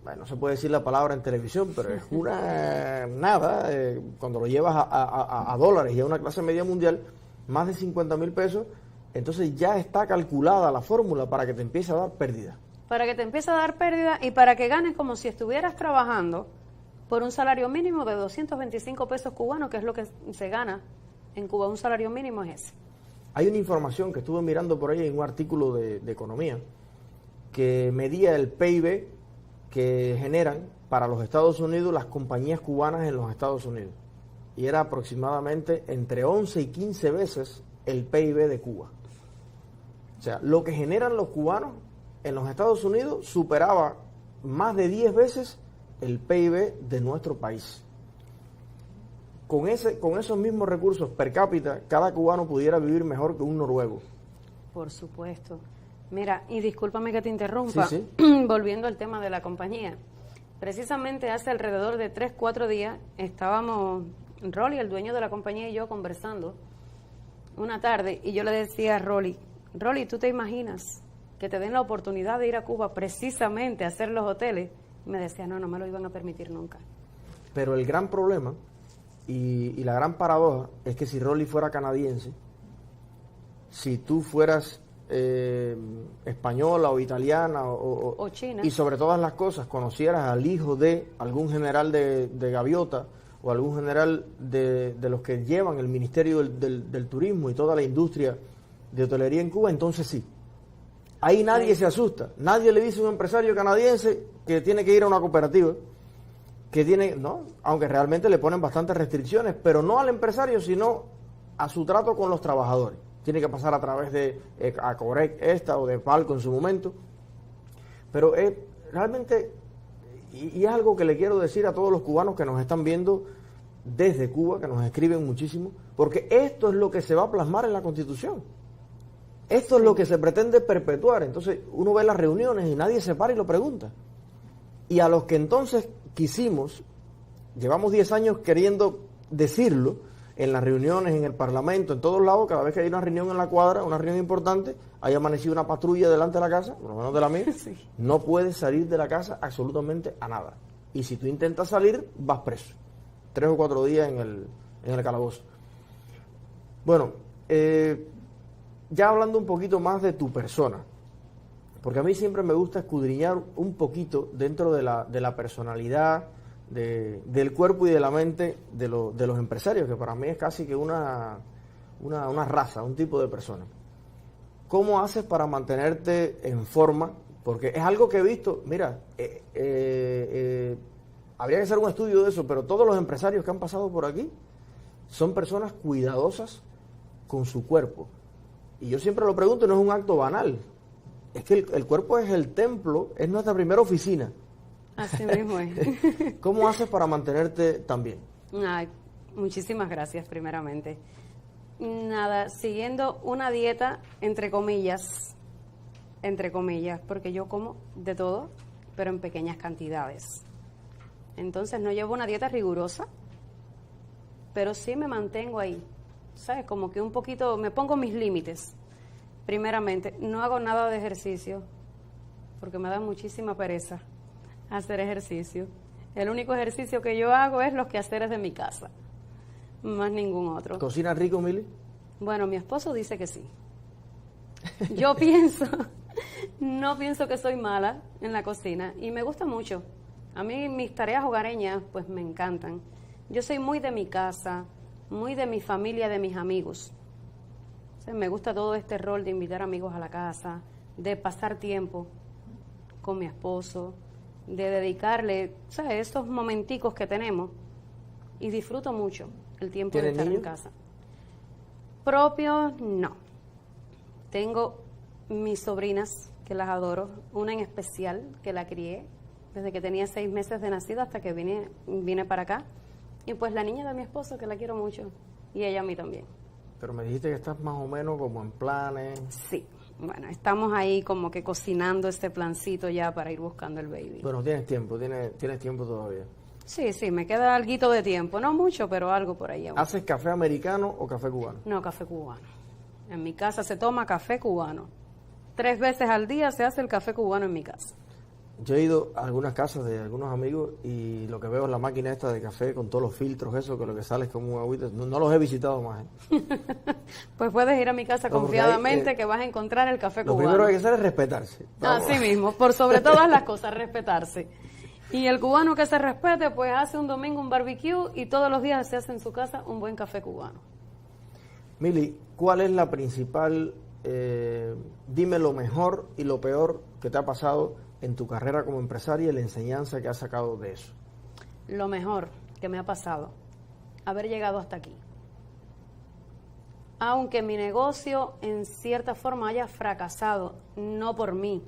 bueno, no se puede decir la palabra en televisión, pero es una nada, cuando lo llevas a dólares y a una clase media mundial, más de 50,000 pesos, entonces ya está calculada la fórmula para que te empiece a dar pérdida. Para que te empiece a dar pérdida y para que ganes como si estuvieras trabajando por un salario mínimo de 225 pesos cubanos, que es lo que se gana en Cuba. Un salario mínimo es ese. Hay una información que estuve mirando por ahí en un artículo de economía que medía el PIB que generan para los Estados Unidos las compañías cubanas en los Estados Unidos. Y era aproximadamente entre 11 y 15 veces el PIB de Cuba. O sea, lo que generan los cubanos en los Estados Unidos superaba más de 10 veces el PIB de nuestro país. Con esos mismos recursos per cápita, cada cubano pudiera vivir mejor que un noruego. Por supuesto. Mira, y discúlpame que te interrumpa, sí. Volviendo al tema de la compañía. Precisamente hace alrededor de 3-4 días estábamos, Rolly, el dueño de la compañía, y yo conversando una tarde, y yo le decía a Rolly, ¿tú te imaginas que te den la oportunidad de ir a Cuba precisamente a hacer los hoteles? Y me decía, no me lo iban a permitir nunca. Pero el gran problema y la gran paradoja es que si Rolly fuera canadiense, si tú fueras española o italiana o china, y sobre todas las cosas conocieras al hijo de algún general de Gaviota o algún general de los que llevan el Ministerio del Turismo y toda la industria de hotelería en Cuba, entonces sí. Ahí nadie se asusta, nadie le dice a un empresario canadiense que tiene que ir a una cooperativa, que tiene, no, aunque realmente le ponen bastantes restricciones, pero no al empresario, sino a su trato con los trabajadores. Tiene que pasar a través de Acorec o de Palco en su momento, pero realmente, y es algo que le quiero decir a todos los cubanos que nos están viendo desde Cuba, que nos escriben muchísimo, porque esto es lo que se va a plasmar en la Constitución. Esto es lo que se pretende perpetuar. Entonces uno ve las reuniones y nadie se para y lo pregunta. Y a los que entonces quisimos, llevamos 10 años queriendo decirlo en las reuniones, en el Parlamento, en todos lados, cada vez que hay una reunión en la cuadra, una reunión importante, hay amanecido una patrulla delante de la casa, por lo menos de la mía, sí. No puedes salir de la casa absolutamente a nada. Y si tú intentas salir, vas preso. 3 o 4 días en el calabozo. Bueno, ya hablando un poquito más de tu persona, porque a mí siempre me gusta escudriñar un poquito dentro de la personalidad, del cuerpo y de la mente de los empresarios, que para mí es casi que una raza, un tipo de persona. ¿Cómo haces para mantenerte en forma? Porque es algo que he visto, mira, habría que hacer un estudio de eso, pero todos los empresarios que han pasado por aquí son personas cuidadosas con su cuerpo. Y yo siempre lo pregunto, no es un acto banal. Es que el cuerpo es el templo, es nuestra primera oficina. Así mismo es. ¿Cómo haces para mantenerte tan bien? Ay, muchísimas gracias, primeramente. Nada, siguiendo una dieta, entre comillas, porque yo como de todo, pero en pequeñas cantidades. Entonces no llevo una dieta rigurosa, pero sí me mantengo ahí. ¿Sabes? Como que un poquito, me pongo mis límites. Primeramente, no hago nada de ejercicio, porque me da muchísima pereza hacer ejercicio. El único ejercicio que yo hago es los quehaceres de mi casa, más ningún otro. ¿Cocina rico, Mili? Bueno, mi esposo dice que sí. Yo no pienso que soy mala en la cocina, y me gusta mucho. A mí mis tareas hogareñas, pues me encantan. Yo soy muy de mi casa, muy de mi familia, de mis amigos. O sea, me gusta todo este rol de invitar amigos a la casa, de pasar tiempo con mi esposo, de dedicarle, ¿sabes?, estos momenticos que tenemos, y disfruto mucho el tiempo de estar en casa. Propios, no. Tengo mis sobrinas, que las adoro, una en especial, que la crié desde que tenía 6 meses de nacida hasta que vine para acá. Y pues la niña de mi esposo, que la quiero mucho, y ella a mí también. Pero me dijiste que estás más o menos como en planes. Sí, bueno, estamos ahí como que cocinando este plancito ya para ir buscando el baby. Bueno, tienes tiempo todavía. Sí, me queda alguito de tiempo, no mucho, pero algo por ahí aún. ¿Haces café americano o café cubano? No, café cubano. En mi casa se toma café cubano. 3 veces al día se hace el café cubano en mi casa. Yo he ido a algunas casas de algunos amigos y lo que veo es la máquina esta de café con todos los filtros, eso, que lo que sale es como un agüita. No los he visitado más. Pues puedes ir a mi casa confiadamente, que vas a encontrar el café cubano. Lo primero que hay que hacer es respetarse. Así mismo, por sobre todas las cosas, respetarse. Y el cubano que se respete, pues hace un domingo un barbecue y todos los días se hace en su casa un buen café cubano. Mili, ¿cuál es la principal, dime lo mejor y lo peor que te ha pasado en tu carrera como empresaria y la enseñanza que has sacado de eso? Lo mejor que me ha pasado, haber llegado hasta aquí. Aunque mi negocio en cierta forma haya fracasado, no por mí,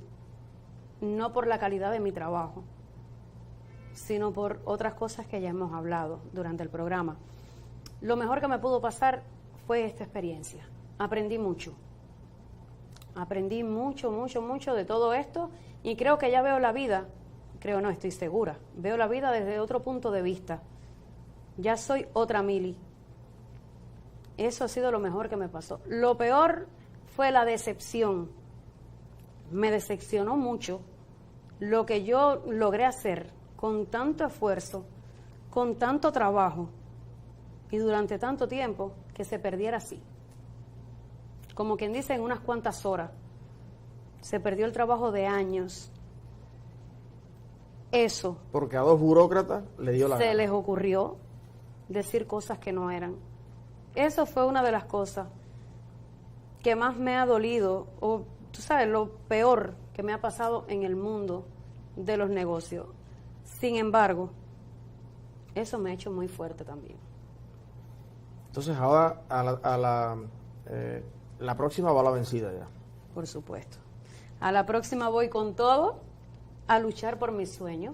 no por la calidad de mi trabajo, sino por otras cosas que ya hemos hablado durante el programa. Lo mejor que me pudo pasar fue esta experiencia. Aprendí mucho de todo esto, y creo que ya veo la vida, estoy segura, veo la vida desde otro punto de vista. Ya soy otra Mili. Eso ha sido lo mejor que me pasó. Lo peor fue la decepción. Me decepcionó mucho lo que yo logré hacer con tanto esfuerzo, con tanto trabajo y durante tanto tiempo, que se perdiera así. Como quien dice, en unas cuantas horas. Se perdió el trabajo de años. Eso. Porque a 2 burócratas le dio la gana. Se les ocurrió decir cosas que no eran. Eso fue una de las cosas que más me ha dolido, o tú sabes, lo peor que me ha pasado en el mundo de los negocios. Sin embargo, eso me ha hecho muy fuerte también. Entonces ahora la próxima va la vencida ya. Por supuesto. A la próxima voy con todo, a luchar por mi sueño,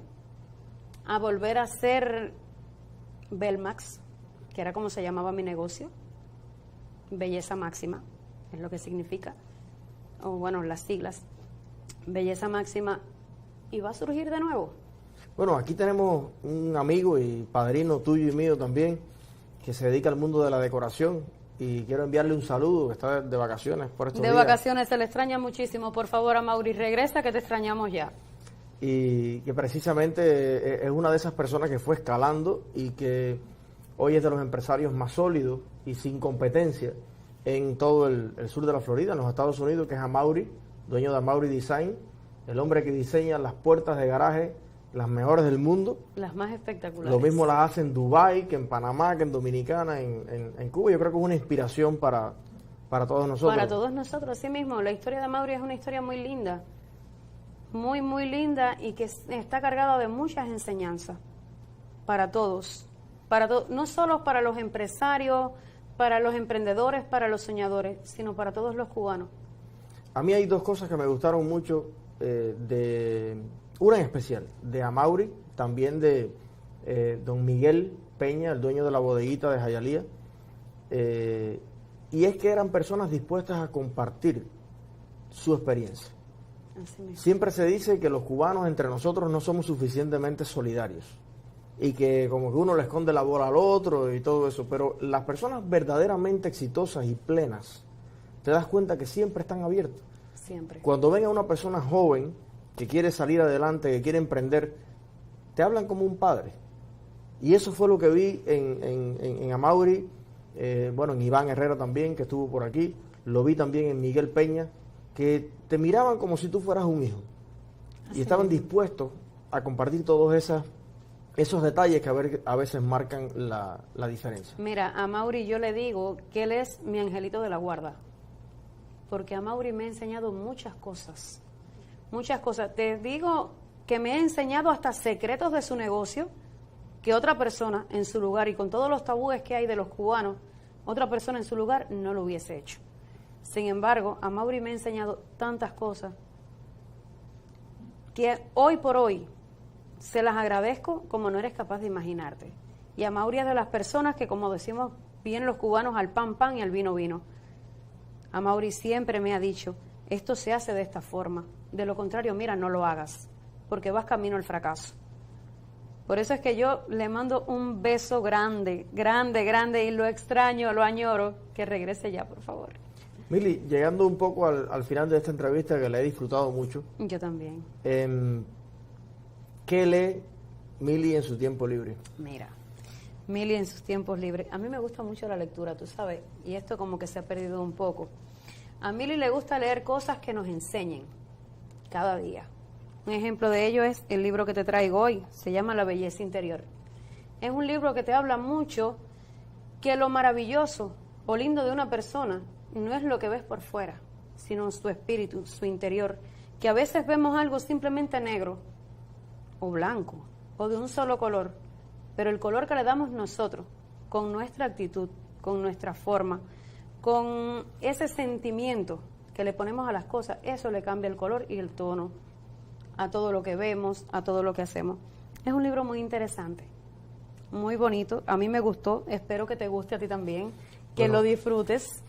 a volver a ser Belmax, que era como se llamaba mi negocio, Belleza Máxima, es lo que significa, o bueno, las siglas, Belleza Máxima, y va a surgir de nuevo. Bueno, aquí tenemos un amigo y padrino tuyo y mío también, que se dedica al mundo de la decoración, y quiero enviarle un saludo, que está de vacaciones por estos días. De vacaciones, se le extraña muchísimo. Por favor, Amaury, regresa, que te extrañamos ya. Y que precisamente es una de esas personas que fue escalando y que hoy es de los empresarios más sólidos y sin competencia en todo el sur de la Florida, en los Estados Unidos, que es Amaury, dueño de Amaury Design, el hombre que diseña las puertas de garaje, las mejores del mundo. Las más espectaculares. Lo mismo las hace en Dubái, que en Panamá, que en Dominicana, en Cuba. Yo creo que es una inspiración para todos nosotros. Para todos nosotros, sí mismo. La historia de Amaury es una historia muy linda. Muy, muy linda, y que está cargada de muchas enseñanzas para todos. No solo para los empresarios, para los emprendedores, para los soñadores, sino para todos los cubanos. A mí hay dos cosas que me gustaron mucho, una en especial, de Amaury, también de don Miguel Peña, el dueño de la bodeguita de Hialeah, y es que eran personas dispuestas a compartir su experiencia. Siempre se dice que los cubanos entre nosotros no somos suficientemente solidarios y que como que uno le esconde la bola al otro y todo eso, pero las personas verdaderamente exitosas y plenas, te das cuenta que siempre están abiertas. Siempre. Cuando ven a una persona joven que quiere salir adelante, que quiere emprender, te hablan como un padre. Y eso fue lo que vi en Amaury, bueno, en Iván Herrera también, que estuvo por aquí, lo vi también en Miguel Peña, que te miraban como si tú fueras un hijo. Así y estaban dispuestos a compartir todos esos detalles que a veces marcan la diferencia. Mira, a Amaury yo le digo que él es mi angelito de la guarda, porque Amaury me ha enseñado muchas cosas. Muchas cosas. Te digo que me ha enseñado hasta secretos de su negocio que otra persona en su lugar, y con todos los tabúes que hay de los cubanos, otra persona en su lugar no lo hubiese hecho. Sin embargo, Amaury me ha enseñado tantas cosas que hoy por hoy se las agradezco como no eres capaz de imaginarte. Y Amaury es de las personas que, como decimos bien los cubanos, al pan pan y al vino vino. Amaury siempre me ha dicho, esto se hace de esta forma, de lo contrario, mira, no lo hagas, porque vas camino al fracaso. Por eso es que yo le mando un beso grande, grande, grande, y lo extraño, lo añoro, que regrese ya, por favor. Mili, llegando un poco al final de esta entrevista, que la he disfrutado mucho. Yo también. ¿Qué lee Mili en su tiempo libre? Mira, Mili en sus tiempos libres. A mí me gusta mucho la lectura, tú sabes, y esto como que se ha perdido un poco. A Mili le gusta leer cosas que nos enseñen cada día. Un ejemplo de ello es el libro que te traigo hoy, se llama La Belleza Interior. Es un libro que te habla mucho que lo maravilloso o lindo de una persona no es lo que ves por fuera, sino su espíritu, su interior, que a veces vemos algo simplemente negro o blanco o de un solo color, pero el color que le damos nosotros, con nuestra actitud, con nuestra forma, con ese sentimiento que le ponemos a las cosas, eso le cambia el color y el tono a todo lo que vemos, a todo lo que hacemos. Es un libro muy interesante, muy bonito, a mí me gustó, espero que te guste a ti también, que lo disfrutes.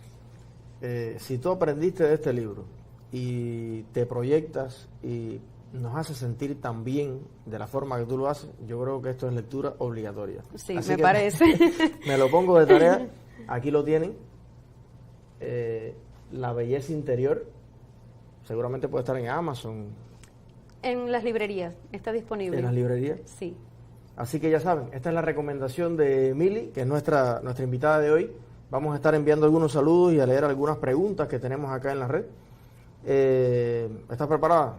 Si tú aprendiste de este libro y te proyectas y nos hace sentir tan bien de la forma que tú lo haces, yo creo que esto es lectura obligatoria. Sí, así me parece. Me lo pongo de tarea, aquí lo tienen, La Belleza Interior, seguramente puede estar en Amazon. En las librerías, está disponible. ¿En las librerías? Sí. Así que ya saben, esta es la recomendación de Mili, que es nuestra invitada de hoy. Vamos a estar enviando algunos saludos y a leer algunas preguntas que tenemos acá en la red. ¿Estás preparada?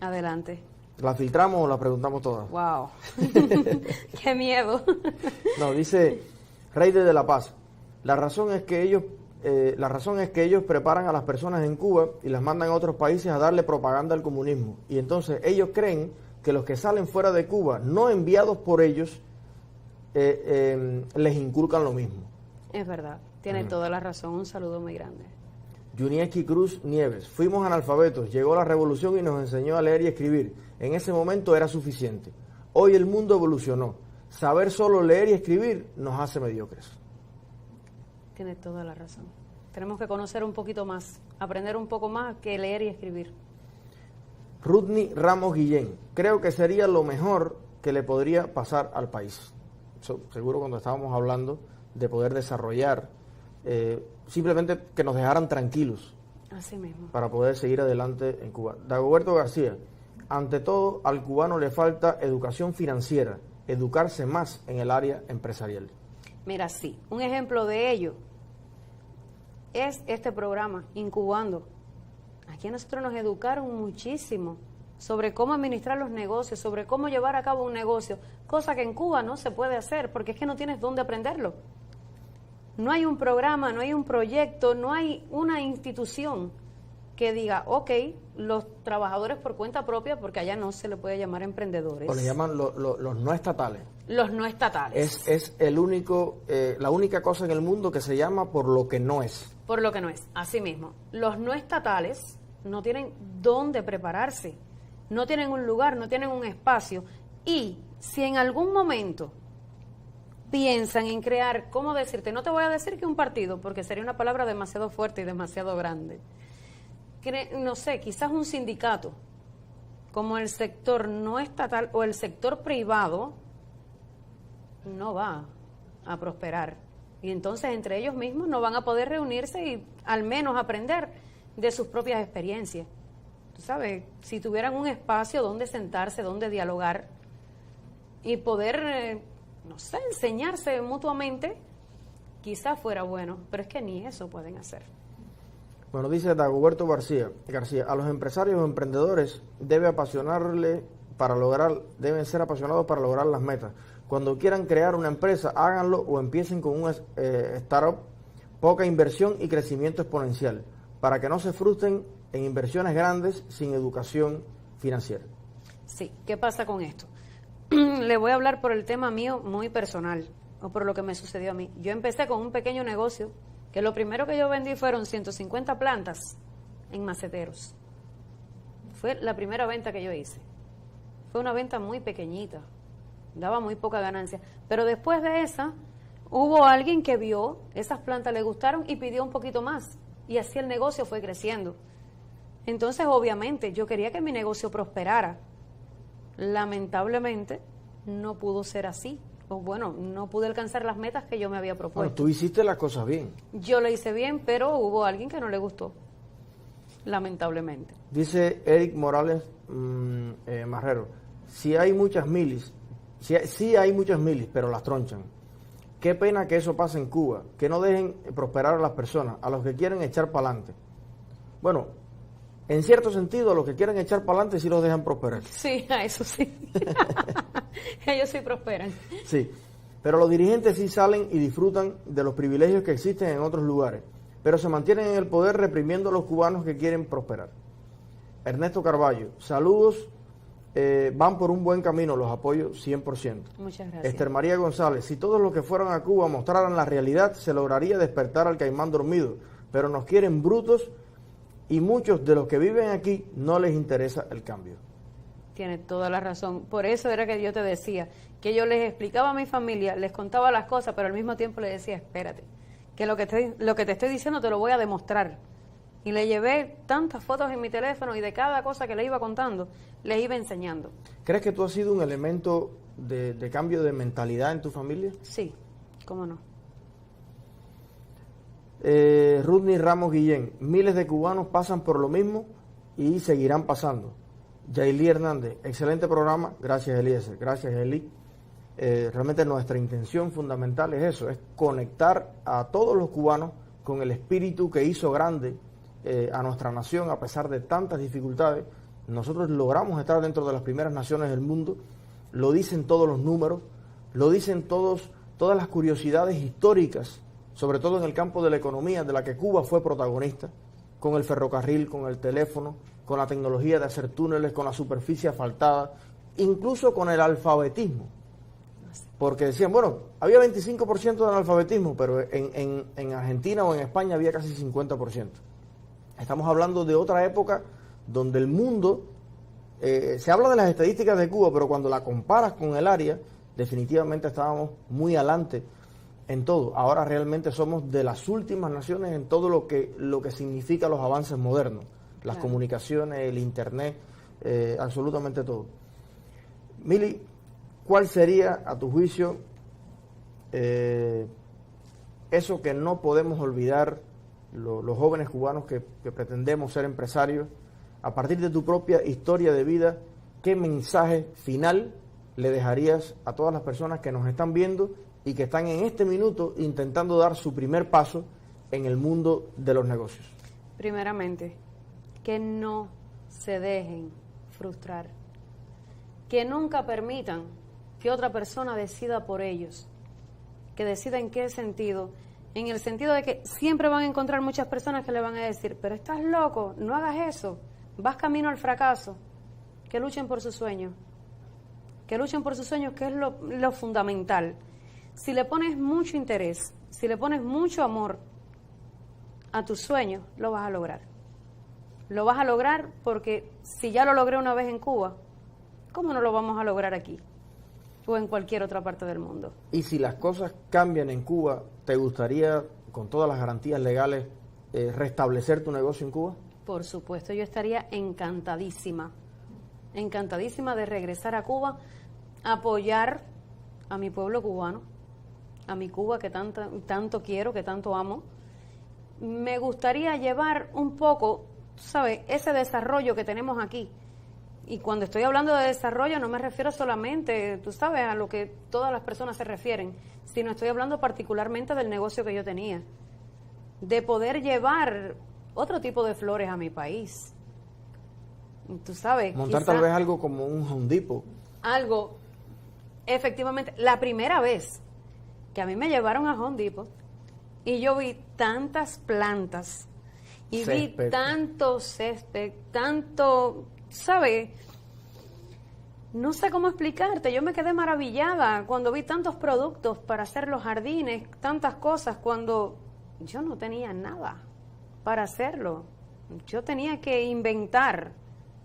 Adelante. ¿La filtramos o la preguntamos todas? ¡Wow! ¡Qué miedo! No, dice, Reyes de la Paz. La razón es que ellos preparan a las personas en Cuba y las mandan a otros países a darle propaganda al comunismo. Y entonces ellos creen que los que salen fuera de Cuba, no enviados por ellos, les inculcan lo mismo. Es verdad, tiene toda la razón. Un saludo muy grande. Yunieski Cruz Nieves. Fuimos analfabetos, llegó la revolución y nos enseñó a leer y escribir. En ese momento era suficiente. Hoy el mundo evolucionó. Saber solo leer y escribir nos hace mediocres. Tiene toda la razón. Tenemos que conocer un poquito más, aprender un poco más que leer y escribir. Rudney Ramos Guillén. Creo que sería lo mejor que le podría pasar al país. Seguro cuando estábamos hablando de poder desarrollar, simplemente que nos dejaran tranquilos. Así mismo. Para poder seguir adelante en Cuba. Dagoberto García. Ante todo, al cubano le falta educación financiera, educarse más en el área empresarial. Mira, sí, un ejemplo de ello es este programa, Incubando. Aquí a nosotros nos educaron muchísimo sobre cómo administrar los negocios, sobre cómo llevar a cabo un negocio, cosa que en Cuba no se puede hacer porque es que no tienes dónde aprenderlo. No hay un programa, no hay un proyecto, no hay una institución que diga, ok, los trabajadores por cuenta propia, porque allá no se le puede llamar emprendedores. O le llaman los no estatales. Los no estatales. Es el único, la única cosa en el mundo que se llama por lo que no es. Por lo que no es, así mismo. Los no estatales no tienen dónde prepararse, no tienen un lugar, no tienen un espacio. Y si en algún momento piensan en crear, ¿cómo decirte? No te voy a decir que un partido, porque sería una palabra demasiado fuerte y demasiado grande. No sé, quizás un sindicato, como el sector no estatal o el sector privado, no va a prosperar. Y entonces entre ellos mismos no van a poder reunirse y al menos aprender de sus propias experiencias. Tú sabes, si tuvieran un espacio donde sentarse, donde dialogar y poder, no sé, enseñarse mutuamente, quizás fuera bueno, pero es que ni eso pueden hacer. Bueno, dice Dagoberto García, a los empresarios o emprendedores deben ser apasionados para lograr las metas. Cuando quieran crear una empresa, háganlo o empiecen con un startup, poca inversión y crecimiento exponencial, para que no se frustren en inversiones grandes sin educación financiera. Sí, ¿qué pasa con esto? Le voy a hablar por el tema mío muy personal, o por lo que me sucedió a mí. Yo empecé con un pequeño negocio, que lo primero que yo vendí fueron 150 plantas en maceteros. Fue la primera venta que yo hice. Fue una venta muy pequeñita, daba muy poca ganancia. Pero después de esa, hubo alguien que vio, esas plantas le gustaron y pidió un poquito más. Y así el negocio fue creciendo. Entonces, obviamente, yo quería que mi negocio prosperara. Lamentablemente, no pudo ser así. O bueno, no pude alcanzar las metas que yo me había propuesto. Bueno, tú hiciste las cosas bien. Yo lo hice bien, pero hubo alguien que no le gustó. Lamentablemente. Dice Eric Morales Marrero, sí hay muchas milis, pero las tronchan. Qué pena que eso pase en Cuba, que no dejen prosperar a las personas, a los que quieren echar para adelante. Bueno, en cierto sentido, a los que quieren echar para adelante sí los dejan prosperar. Sí, a eso sí. Ellos sí prosperan. Sí, pero los dirigentes sí salen y disfrutan de los privilegios que existen en otros lugares, pero se mantienen en el poder reprimiendo a los cubanos que quieren prosperar. Ernesto Carballo, saludos, van por un buen camino, los apoyo 100%. Muchas gracias. Esther María González, si todos los que fueron a Cuba mostraran la realidad, se lograría despertar al caimán dormido, pero nos quieren brutos y muchos de los que viven aquí no les interesa el cambio. Tienes toda la razón. Por eso era que yo te decía, que yo les explicaba a mi familia, les contaba las cosas, pero al mismo tiempo les decía, espérate, que lo que te estoy diciendo te lo voy a demostrar. Y le llevé tantas fotos en mi teléfono y de cada cosa que le iba contando, les iba enseñando. ¿Crees que tú has sido un elemento de cambio de mentalidad en tu familia? Sí, cómo no. Rudney Ramos Guillén, miles de cubanos pasan por lo mismo y seguirán pasando. Yailí Hernández, excelente programa, gracias Eliezer, gracias Eli. Realmente nuestra intención fundamental es eso, es conectar a todos los cubanos con el espíritu que hizo grande a nuestra nación a pesar de tantas dificultades. Nosotros logramos estar dentro de las primeras naciones del mundo, lo dicen todos los números, lo dicen todos todas las curiosidades históricas, sobre todo en el campo de la economía, de la que Cuba fue protagonista, con el ferrocarril, con el teléfono, con la tecnología de hacer túneles, con la superficie asfaltada, incluso con el alfabetismo. Porque decían, bueno, había 25% de analfabetismo, pero en Argentina o en España había casi 50%. Estamos hablando de otra época donde el mundo, se habla de las estadísticas de Cuba, pero cuando la comparas con el área, definitivamente estábamos muy adelante en todo. Ahora realmente somos de las últimas naciones en todo lo que significa los avances modernos, las comunicaciones, el internet, absolutamente todo. Mili, ¿cuál sería, a tu juicio, eso que no podemos olvidar los jóvenes cubanos que pretendemos ser empresarios? A partir de tu propia historia de vida, ¿qué mensaje final le dejarías a todas las personas que nos están viendo y que están en este minuto intentando dar su primer paso en el mundo de los negocios? Primeramente, que no se dejen frustrar, que nunca permitan que otra persona decida por ellos, que decida en qué sentido, en el sentido de que siempre van a encontrar muchas personas que le van a decir, pero estás loco, no hagas eso, vas camino al fracaso. Que luchen por sus sueños, que es lo fundamental. Si le pones mucho interés, si le pones mucho amor a tus sueños, lo vas a lograr. Lo vas a lograr porque si ya lo logré una vez en Cuba, ¿cómo no lo vamos a lograr aquí o en cualquier otra parte del mundo? Y si las cosas cambian en Cuba, ¿te gustaría, con todas las garantías legales, restablecer tu negocio en Cuba? Por supuesto, yo estaría encantadísima de regresar a Cuba, apoyar a mi pueblo cubano, a mi Cuba que tanto quiero, que tanto amo. Me gustaría llevar un poco, ¿sabes?, ese desarrollo que tenemos aquí. Y cuando estoy hablando de desarrollo no me refiero solamente, tú sabes, a lo que todas las personas se refieren, sino estoy hablando particularmente del negocio que yo tenía, de poder llevar otro tipo de flores a mi país. Tú sabes, montar tal vez algo como un Home Depot. Algo, efectivamente, la primera vez que a mí me llevaron a Home Depot y yo vi tantas plantas y césped. Vi tanto césped, tanto, ¿sabes? No sé cómo explicarte, yo me quedé maravillada cuando vi tantos productos para hacer los jardines, tantas cosas, cuando yo no tenía nada para hacerlo. Yo tenía que inventar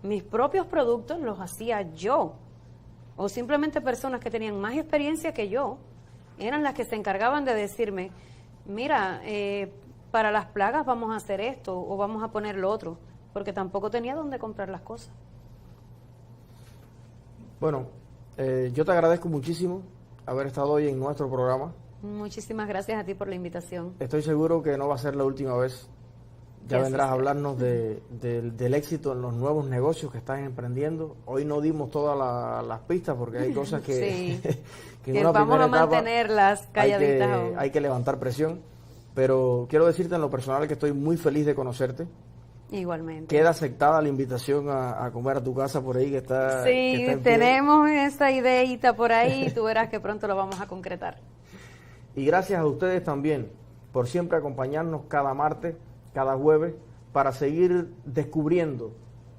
mis propios productos, los hacía yo. O simplemente personas que tenían más experiencia que yo eran las que se encargaban de decirme, mira, para las plagas vamos a hacer esto o vamos a poner lo otro, porque tampoco tenía dónde comprar las cosas. Bueno, yo te agradezco muchísimo haber estado hoy en nuestro programa. Muchísimas gracias a ti por la invitación. Estoy seguro que no va a ser la última vez. Ya vendrás a hablarnos del éxito en los nuevos negocios que estás emprendiendo. Hoy no dimos todas las pistas porque hay cosas que, sí, que en una vamos a mantenerlas calladitas. Hay que levantar presión. Pero quiero decirte en lo personal que estoy muy feliz de conocerte. Igualmente. Queda aceptada la invitación a comer a tu casa por ahí que está. Sí, que está tenemos esa ideita por ahí y tú verás que pronto lo vamos a concretar. Y gracias a ustedes también por siempre acompañarnos cada martes, cada jueves, para seguir descubriendo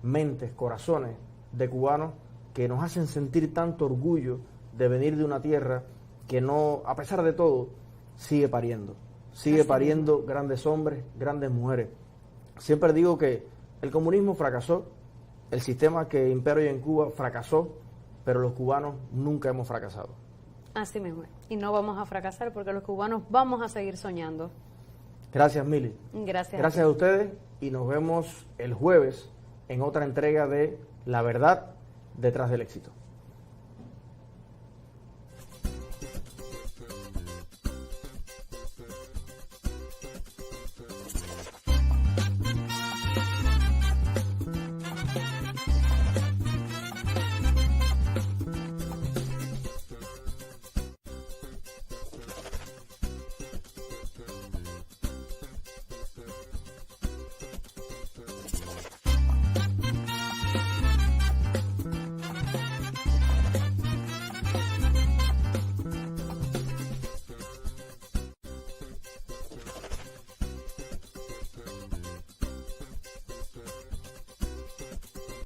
mentes, corazones de cubanos que nos hacen sentir tanto orgullo de venir de una tierra que no, a pesar de todo, sigue pariendo grandes hombres, grandes mujeres. Siempre digo que el comunismo fracasó, el sistema que imperó hoy en Cuba fracasó, pero los cubanos nunca hemos fracasado. Así mismo, y no vamos a fracasar porque los cubanos vamos a seguir soñando. Gracias, Mili. Gracias a ustedes y nos vemos el jueves en otra entrega de La Verdad detrás del éxito.